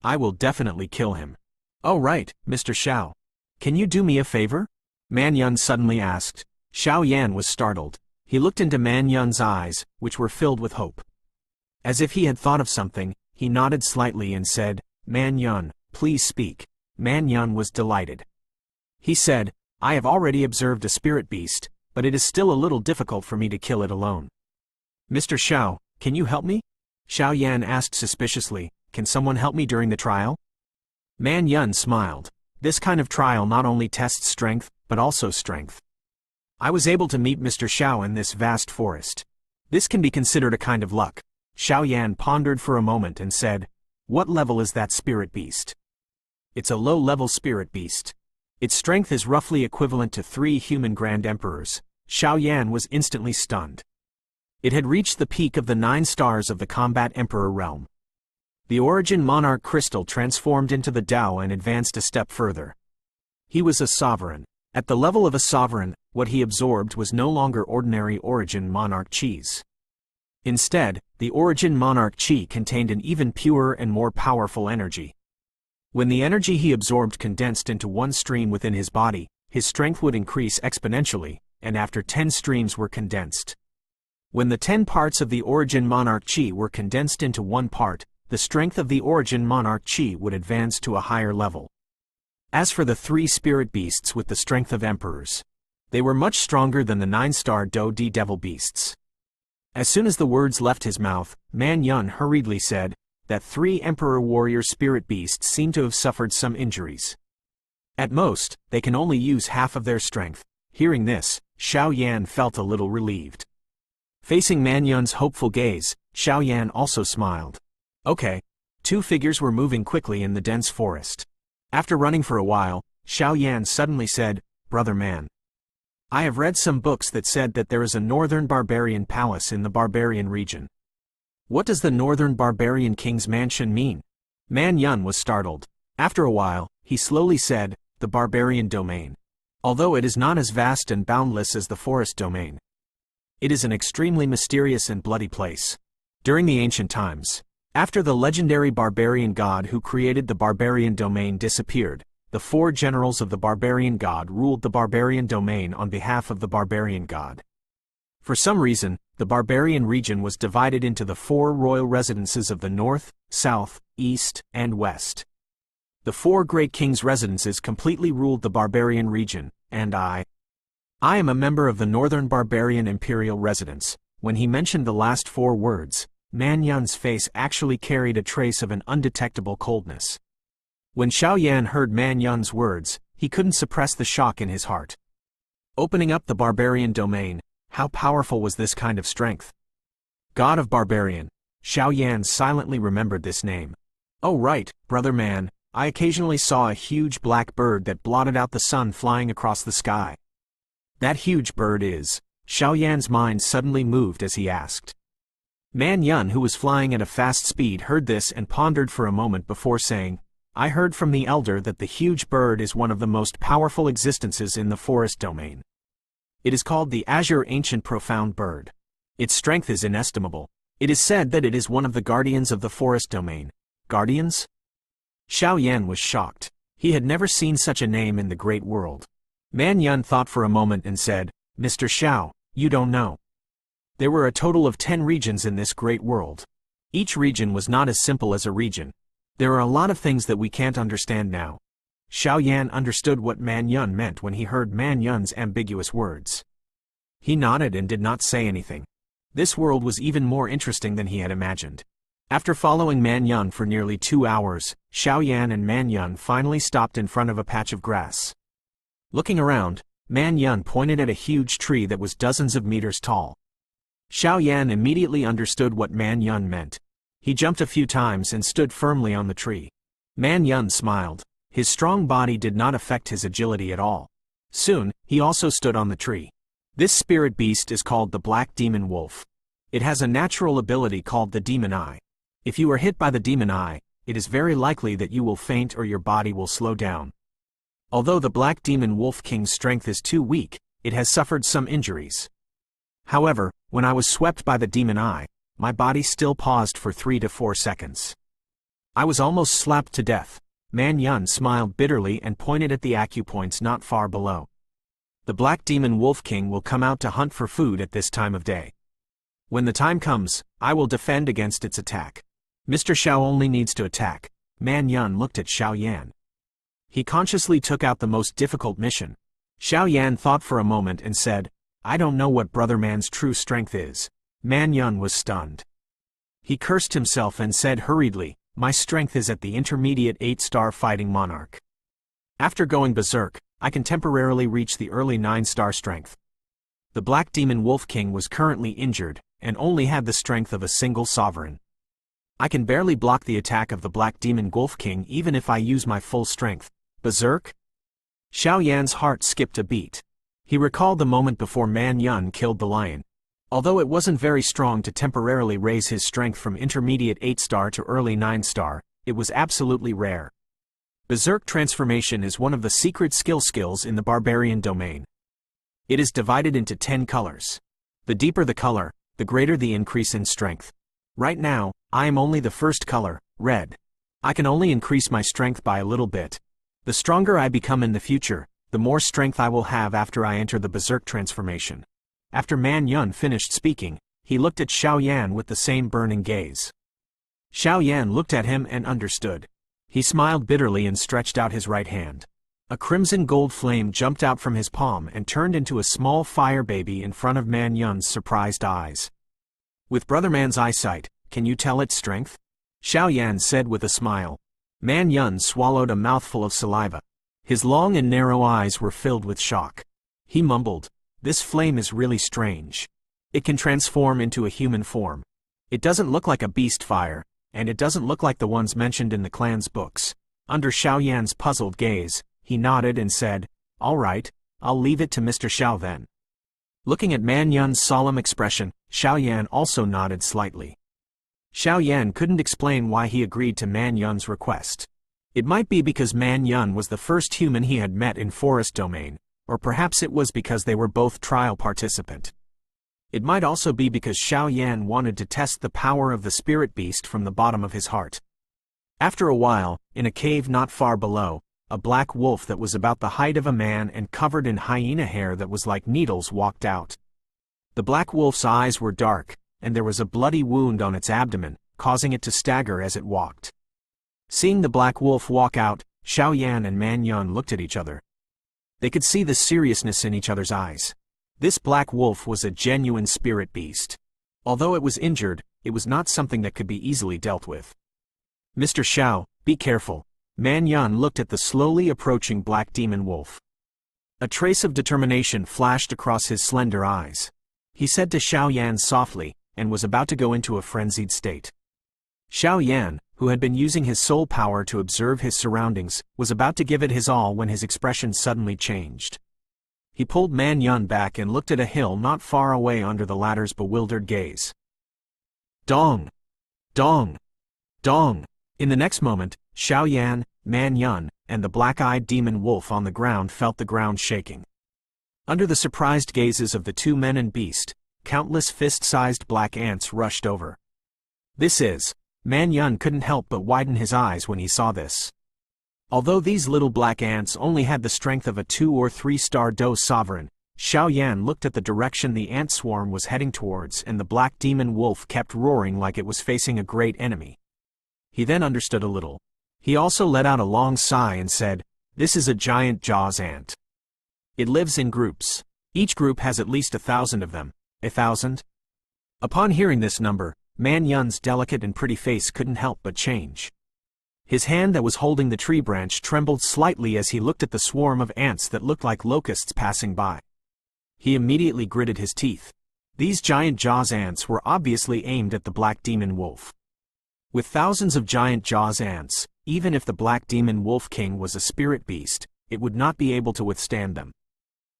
I will definitely kill him." "Oh right, Mr. Xiao. Can you do me a favor?" Man Yun suddenly asked. Xiao Yan was startled. He looked into Man Yun's eyes, which were filled with hope. As if he had thought of something, he nodded slightly and said, "Man Yun, please speak." Man Yun was delighted. He said, "I have already observed a spirit beast, but it is still a little difficult for me to kill it alone." "Mr. Xiao, can you help me?" Xiao Yan asked suspiciously, "Can someone help me during the trial?" Man Yun smiled. This kind of trial not only tests strength, but also strength. I was able to meet Mr. Xiao in this vast forest. This can be considered a kind of luck. Xiao Yan pondered for a moment and said, "What level is that spirit beast?" "It's a low-level spirit beast. Its strength is roughly equivalent to 3 human Grand Emperors." Xiao Yan was instantly stunned. It had reached the peak of the 9 stars of the Combat Emperor realm. The Origin Monarch crystal transformed into the Tao and advanced a step further. He was a sovereign. At the level of a sovereign, what he absorbed was no longer ordinary Origin Monarch Qis. Instead, the Origin Monarch Qi contained an even purer and more powerful energy. When the energy he absorbed condensed into one stream within his body, his strength would increase exponentially, and after 10 streams were condensed. When the 10 parts of the Origin Monarch Qi were condensed into one part, the strength of the Origin Monarch Qi would advance to a higher level. As for the 3 spirit beasts with the strength of emperors, they were much stronger than the 9-star Do-D devil beasts. As soon as the words left his mouth, Man Yun hurriedly said that 3 emperor warrior spirit beasts seem to have suffered some injuries. At most, they can only use half of their strength. Hearing this, Xiao Yan felt a little relieved. Facing Man Yun's hopeful gaze, Xiao Yan also smiled. Okay. 2 figures were moving quickly in the dense forest. After running for a while, Xiao Yan suddenly said, "Brother Man, I have read some books that said that there is a northern barbarian palace in the barbarian region. What does the northern barbarian king's mansion mean?" Man Yun was startled. After a while, he slowly said, "The barbarian domain. Although it is not as vast and boundless as the forest domain, it is an extremely mysterious and bloody place. During the ancient times, after the legendary barbarian god who created the barbarian domain disappeared, the 4 generals of the barbarian god ruled the barbarian domain on behalf of the barbarian god. For some reason, the barbarian region was divided into the 4 royal residences of the north, south, east, and west. The 4 great kings' residences completely ruled the barbarian region, and I am a member of the northern barbarian imperial residence." When he mentioned the last 4 words, Man Yun's face actually carried a trace of an undetectable coldness. When Xiao Yan heard Man Yun's words, he couldn't suppress the shock in his heart. Opening up the barbarian domain, how powerful was this kind of strength? God of Barbarian. Xiao Yan silently remembered this name. Oh right, brother man, I occasionally saw a huge black bird that blotted out the sun flying across the sky. That huge bird is... Xiao Yan's mind suddenly moved as he asked. Man Yun, who was flying at a fast speed, heard this and pondered for a moment before saying, "I heard from the elder that the huge bird is one of the most powerful existences in the forest domain. It is called the Azure Ancient Profound Bird. Its strength is inestimable. It is said that it is one of the guardians of the forest domain." Guardians? Xiao Yan was shocked. He had never seen such a name in the great world. Man Yun thought for a moment and said, "Mr. Xiao, you don't know. There were a total of 10 regions in this great world. Each region was not as simple as a region. There are a lot of things that we can't understand now." Xiao Yan understood what Man Yun meant when he heard Man Yun's ambiguous words. He nodded and did not say anything. This world was even more interesting than he had imagined. After following Man Yun for nearly 2 hours, Xiao Yan and Man Yun finally stopped in front of a patch of grass. Looking around, Man Yun pointed at a huge tree that was dozens of meters tall. Xiao Yan immediately understood what Man Yun meant. He jumped a few times and stood firmly on the tree. Man Yun smiled. His strong body did not affect his agility at all. Soon, he also stood on the tree. This spirit beast is called the Black Demon Wolf. It has a natural ability called the Demon Eye. If you are hit by the Demon Eye, it is very likely that you will faint or your body will slow down. Although the Black Demon Wolf King's strength is too weak, it has suffered some injuries. However, when I was swept by the Demon Eye, my body still paused for 3 to 4 seconds. I was almost slapped to death. Man Yun smiled bitterly and pointed at the acupoints not far below. The Black Demon Wolf King will come out to hunt for food at this time of day. When the time comes, I will defend against its attack. Mr. Xiao only needs to attack. Man Yun looked at Xiao Yan. He consciously took out the most difficult mission. Xiao Yan thought for a moment and said, "I don't know what Brother Man's true strength is." Man Yun was stunned. He cursed himself and said hurriedly, "My strength is at the intermediate 8-star fighting monarch. After going berserk, I can temporarily reach the early 9-star strength." The Black Demon Wolf King was currently injured, and only had the strength of a single sovereign. I can barely block the attack of the Black Demon Wolf King even if I use my full strength. Berserk? Xiao Yan's heart skipped a beat. He recalled the moment before Man Yun killed the lion. Although it wasn't very strong to temporarily raise his strength from intermediate 8-star to early 9-star, it was absolutely rare. Berserk transformation is one of the secret skills in the barbarian domain. It is divided into 10 colors. The deeper the color, the greater the increase in strength. Right now, I am only the first color, red. I can only increase my strength by a little bit. The stronger I become in the future, the more strength I will have after I enter the Berserk transformation. After Man Yun finished speaking, he looked at Xiao Yan with the same burning gaze. Xiao Yan looked at him and understood. He smiled bitterly and stretched out his right hand. A crimson gold flame jumped out from his palm and turned into a small fire baby in front of Man Yun's surprised eyes. With Brother Man's eyesight, can you tell its strength? Xiao Yan said with a smile. Man Yun swallowed a mouthful of saliva. His long and narrow eyes were filled with shock. He mumbled, "This flame is really strange. It can transform into a human form. It doesn't look like a beast fire, and it doesn't look like the ones mentioned in the clan's books." Under Xiao Yan's puzzled gaze, he nodded and said, "All right, I'll leave it to Mr. Xiao then." Looking at Man Yun's solemn expression, Xiao Yan also nodded slightly. Xiao Yan couldn't explain why he agreed to Man Yun's request. It might be because Man Yun was the first human he had met in Forest Domain, or perhaps it was because they were both trial participant. It might also be because Xiao Yan wanted to test the power of the spirit beast from the bottom of his heart. After a while, in a cave not far below, a black wolf that was about the height of a man and covered in hyena hair that was like needles walked out. The black wolf's eyes were dark, and there was a bloody wound on its abdomen, causing it to stagger as it walked. Seeing the black wolf walk out, Xiao Yan and Man Yun looked at each other. They could see the seriousness in each other's eyes. This black wolf was a genuine spirit beast. Although it was injured, it was not something that could be easily dealt with. "Mr. Xiao, be careful." Man Yun looked at the slowly approaching black demon wolf. A trace of determination flashed across his slender eyes. He said to Xiao Yan softly, and was about to go into a frenzied state. Xiao Yan, who had been using his soul power to observe his surroundings, was about to give it his all when his expression suddenly changed. He pulled Man Yun back and looked at a hill not far away under the latter's bewildered gaze. Dong! Dong! Dong! In the next moment, Xiao Yan, Man Yun, and the black-eyed demon wolf on the ground felt the ground shaking. Under the surprised gazes of the two men and beast, countless fist-sized black ants rushed over. Man Yun couldn't help but widen his eyes when he saw this. Although these little black ants only had the strength of a 2- or 3-star dose sovereign, Xiao Yan looked at the direction the ant swarm was heading towards, and the black demon wolf kept roaring like it was facing a great enemy. He then understood a little. He also let out a long sigh and said, "This is a giant jaws ant. It lives in groups. Each group has at least 1,000 of them." 1,000? Upon hearing this number, Man Yun's delicate and pretty face couldn't help but change. His hand that was holding the tree branch trembled slightly as he looked at the swarm of ants that looked like locusts passing by. He immediately gritted his teeth. These giant jaws ants were obviously aimed at the black demon wolf. With thousands of giant jaws ants, even if the black demon wolf king was a spirit beast, it would not be able to withstand them.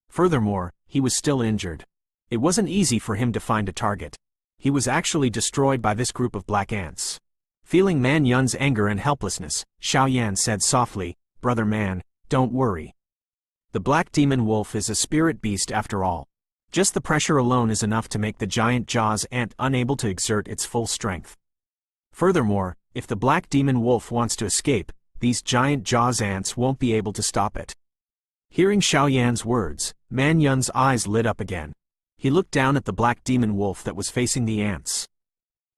Furthermore, he was still injured. It wasn't easy for him to find a target. He was actually destroyed by this group of black ants. Feeling Man Yun's anger and helplessness, Xiao Yan said softly, "Brother Man, don't worry. The black demon wolf is a spirit beast after all. Just the pressure alone is enough to make the giant jaws ant unable to exert its full strength. Furthermore, if the black demon wolf wants to escape, these giant jaws ants won't be able to stop it." Hearing Xiao Yan's words, Man Yun's eyes lit up again. He looked down at the black demon wolf that was facing the ants.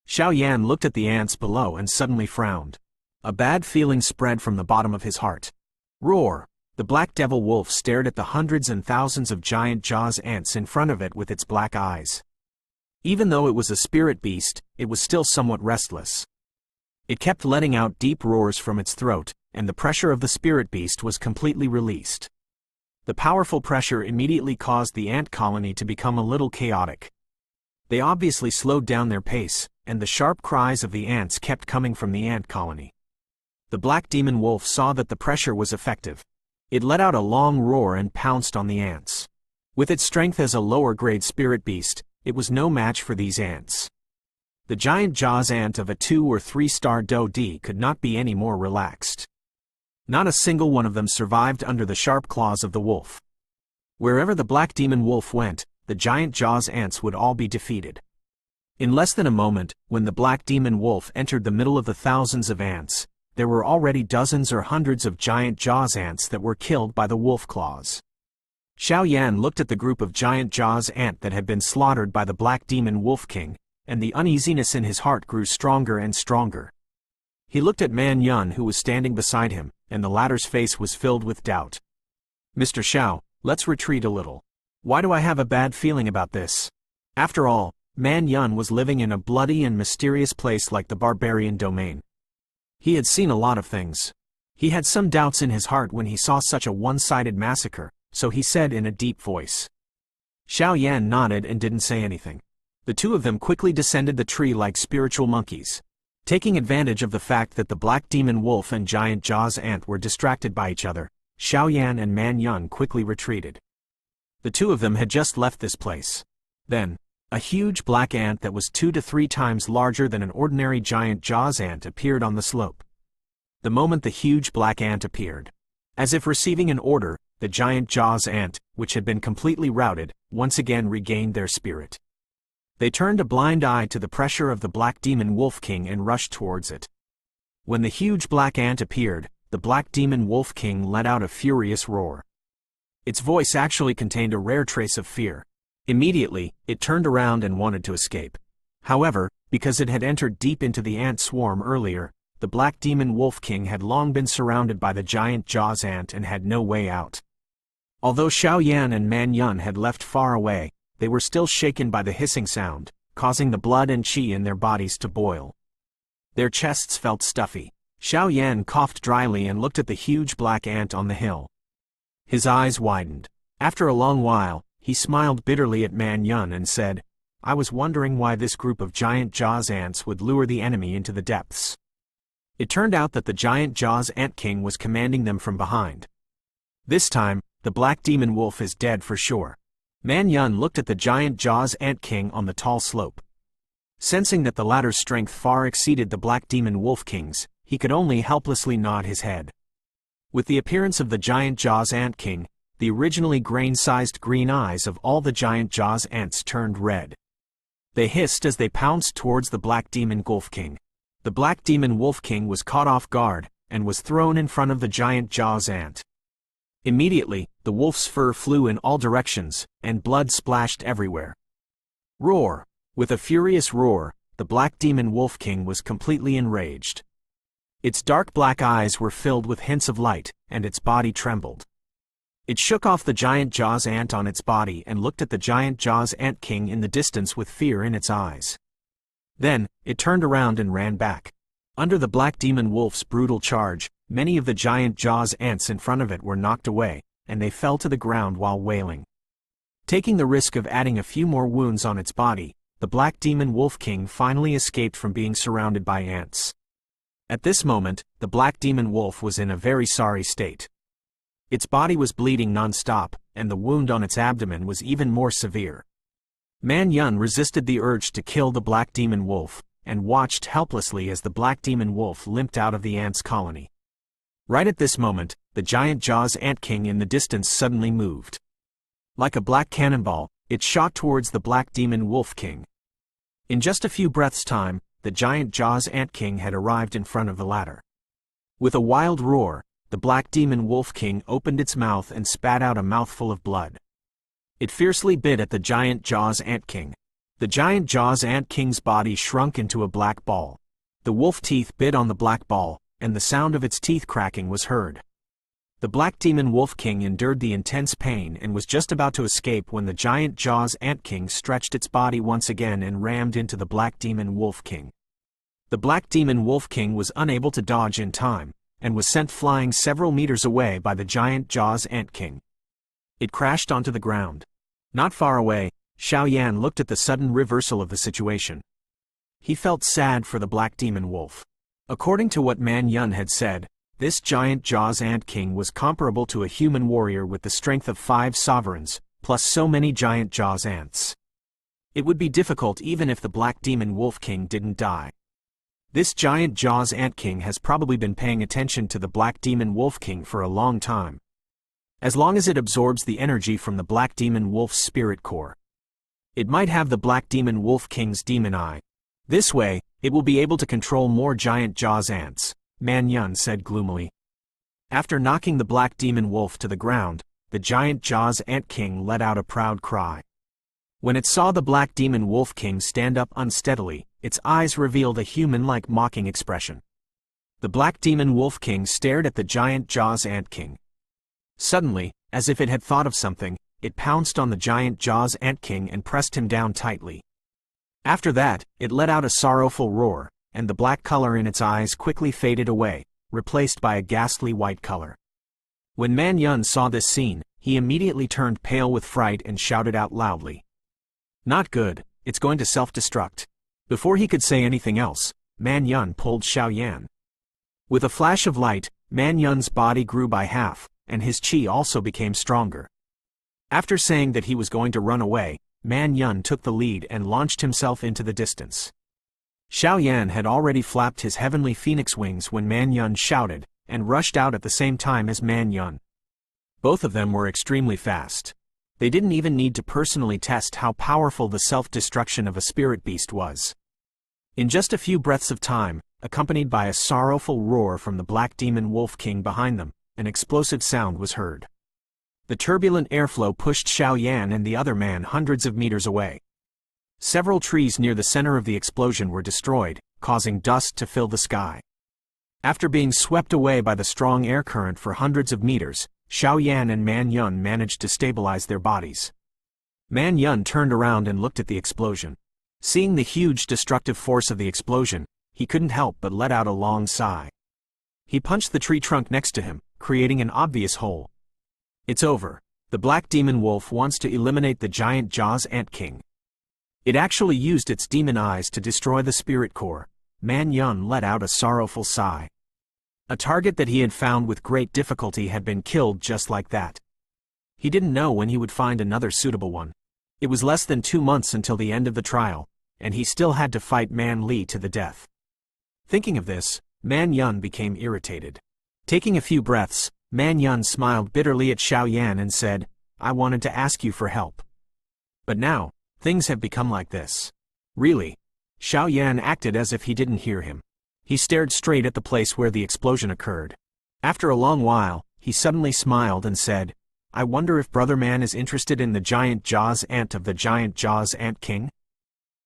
Xiao Yan looked at the ants below and suddenly frowned. A bad feeling spread from the bottom of his heart. Roar! The black devil wolf stared at the hundreds and thousands of giant jaws ants in front of it with its black eyes. Even though it was a spirit beast, it was still somewhat restless. It kept letting out deep roars from its throat, and the pressure of the spirit beast was completely released. The powerful pressure immediately caused the ant colony to become a little chaotic. They obviously slowed down their pace, and the sharp cries of the ants kept coming from the ant colony. The black demon wolf saw that the pressure was effective. It let out a long roar and pounced on the ants. With its strength as a lower-grade spirit beast, it was no match for these ants. The giant jaws ant of a 2- or 3-star Do D could not be any more relaxed. Not a single one of them survived under the sharp claws of the wolf. Wherever the black demon wolf went, the giant jaws ants would all be defeated. In less than a moment, when the black demon wolf entered the middle of the thousands of ants, there were already dozens or hundreds of giant jaws ants that were killed by the wolf claws. Xiao Yan looked at the group of giant jaws ant that had been slaughtered by the black demon wolf king, and the uneasiness in his heart grew stronger and stronger. He looked at Man Yun, who was standing beside him, and the latter's face was filled with doubt. "Mr. Xiao, let's retreat a little. Why do I have a bad feeling about this?" After all, Man Yun was living in a bloody and mysterious place like the barbarian domain. He had seen a lot of things. He had some doubts in his heart when he saw such a one-sided massacre, so he said in a deep voice. Xiao Yan nodded and didn't say anything. The two of them quickly descended the tree like spiritual monkeys. Taking advantage of the fact that the black demon wolf and giant jaws ant were distracted by each other, Xiao Yan and Man Yun quickly retreated. The two of them had just left this place. Then, a huge black ant that was 2 to 3 times larger than an ordinary giant jaws ant appeared on the slope. The moment the huge black ant appeared, as if receiving an order, the giant jaws ant, which had been completely routed, once again regained their spirit. They turned a blind eye to the pressure of the black demon wolf king and rushed towards it. When the huge black ant appeared, the black demon wolf king let out a furious roar. Its voice actually contained a rare trace of fear. Immediately, it turned around and wanted to escape. However, because it had entered deep into the ant swarm earlier, the black demon wolf king had long been surrounded by the giant jaws ant and had no way out. Although Xiao Yan and Man Yun had left far away, they were still shaken by the hissing sound, causing the blood and qi in their bodies to boil. Their chests felt stuffy. Xiao Yan coughed dryly and looked at the huge black ant on the hill. His eyes widened. After a long while, he smiled bitterly at Man Yun and said, "I was wondering why this group of giant jaws ants would lure the enemy into the depths." It turned out that the giant jaws ant king was commanding them from behind. This time, the black demon wolf is dead for sure. Man Yun looked at the giant jaws ant king on the tall slope. Sensing that the latter's strength far exceeded the black demon wolf king's, he could only helplessly nod his head. With the appearance of the giant jaws ant king, the originally grain-sized green eyes of all the giant jaws ants turned red. They hissed as they pounced towards the black demon wolf king. The black demon wolf king was caught off guard, and was thrown in front of the giant jaws ant. Immediately, the wolf's fur flew in all directions, and blood splashed everywhere. Roar! With a furious roar, the black demon wolf king was completely enraged. Its dark black eyes were filled with hints of light, and its body trembled. It shook off the giant jaws ant on its body and looked at the giant jaws ant king in the distance with fear in its eyes. Then, it turned around and ran back. Under the black demon wolf's brutal charge, many of the giant jaws ants in front of it were knocked away, and they fell to the ground while wailing. Taking the risk of adding a few more wounds on its body, the black demon wolf king finally escaped from being surrounded by ants. At this moment, the black demon wolf was in a very sorry state. Its body was bleeding non-stop, and the wound on its abdomen was even more severe. Man Yun resisted the urge to kill the black demon wolf, and watched helplessly as the black demon wolf limped out of the ants' colony. Right at this moment, the giant jaws ant king in the distance suddenly moved. Like a black cannonball, it shot towards the black demon wolf king. In just a few breaths' time, the giant jaws ant king had arrived in front of the latter. With a wild roar, the black demon wolf king opened its mouth and spat out a mouthful of blood. It fiercely bit at the giant jaws ant king. The giant jaws ant king's body shrunk into a black ball. The wolf teeth bit on the black ball, and the sound of its teeth cracking was heard. The black demon wolf king endured the intense pain and was just about to escape when the giant jaws ant king stretched its body once again and rammed into the black demon wolf king. The black demon wolf king was unable to dodge in time, and was sent flying several meters away by the giant jaws ant king. It crashed onto the ground. Not far away, Xiao Yan looked at the sudden reversal of the situation. He felt sad for the black demon wolf. According to what Man Yun had said, this giant jaws ant king was comparable to a human warrior with the strength of 5 sovereigns, plus so many giant jaws ants. It would be difficult even if the black demon wolf king didn't die. This giant Jaws Ant King has probably been paying attention to the Black Demon Wolf King for a long time. As long as it absorbs the energy from the Black Demon Wolf's spirit core. It might have the Black Demon Wolf King's demon eye. This way, it will be able to control more giant Jaws ants, Man Yun said gloomily. After knocking the Black Demon Wolf to the ground, the giant Jaws Ant King let out a proud cry. When it saw the Black Demon Wolf King stand up unsteadily, its eyes revealed a human-like mocking expression. The Black Demon Wolf King stared at the giant Jaws Ant King. Suddenly, as if it had thought of something, it pounced on the giant Jaws Ant King and pressed him down tightly. After that, it let out a sorrowful roar, and the black color in its eyes quickly faded away, replaced by a ghastly white color. When Man Yun saw this scene, he immediately turned pale with fright and shouted out loudly. Not good, it's going to self-destruct. Before he could say anything else, Man Yun pulled Xiao Yan. With a flash of light, Man Yun's body grew by half, and his qi also became stronger. After saying that he was going to run away, Man Yun took the lead and launched himself into the distance. Xiao Yan had already flapped his heavenly phoenix wings when Man Yun shouted, and rushed out at the same time as Man Yun. Both of them were extremely fast. They didn't even need to personally test how powerful the self-destruction of a spirit beast was. In just a few breaths of time, accompanied by a sorrowful roar from the Black Demon Wolf King behind them, an explosive sound was heard. The turbulent airflow pushed Xiao Yan and the other man hundreds of meters away. Several trees near the center of the explosion were destroyed, causing dust to fill the sky. After being swept away by the strong air current for hundreds of meters, Xiao Yan and Man Yun managed to stabilize their bodies. Man Yun turned around and looked at the explosion. Seeing the huge destructive force of the explosion, he couldn't help but let out a long sigh. He punched the tree trunk next to him, creating an obvious hole. It's over. The Black Demon Wolf wants to eliminate the giant Jaws Ant King. It actually used its demon eyes to destroy the spirit core. Man Yun let out a sorrowful sigh. A target that he had found with great difficulty had been killed just like that. He didn't know when he would find another suitable one. It was less than 2 months until the end of the trial, and he still had to fight Man Li to the death. Thinking of this, Man Yun became irritated. Taking a few breaths, Man Yun smiled bitterly at Xiao Yan and said, I wanted to ask you for help. But now, things have become like this. Really? Xiao Yan acted as if he didn't hear him. He stared straight at the place where the explosion occurred. After a long while, he suddenly smiled and said, I wonder if Brother Man is interested in the giant Jaws Ant of the giant Jaws Ant King?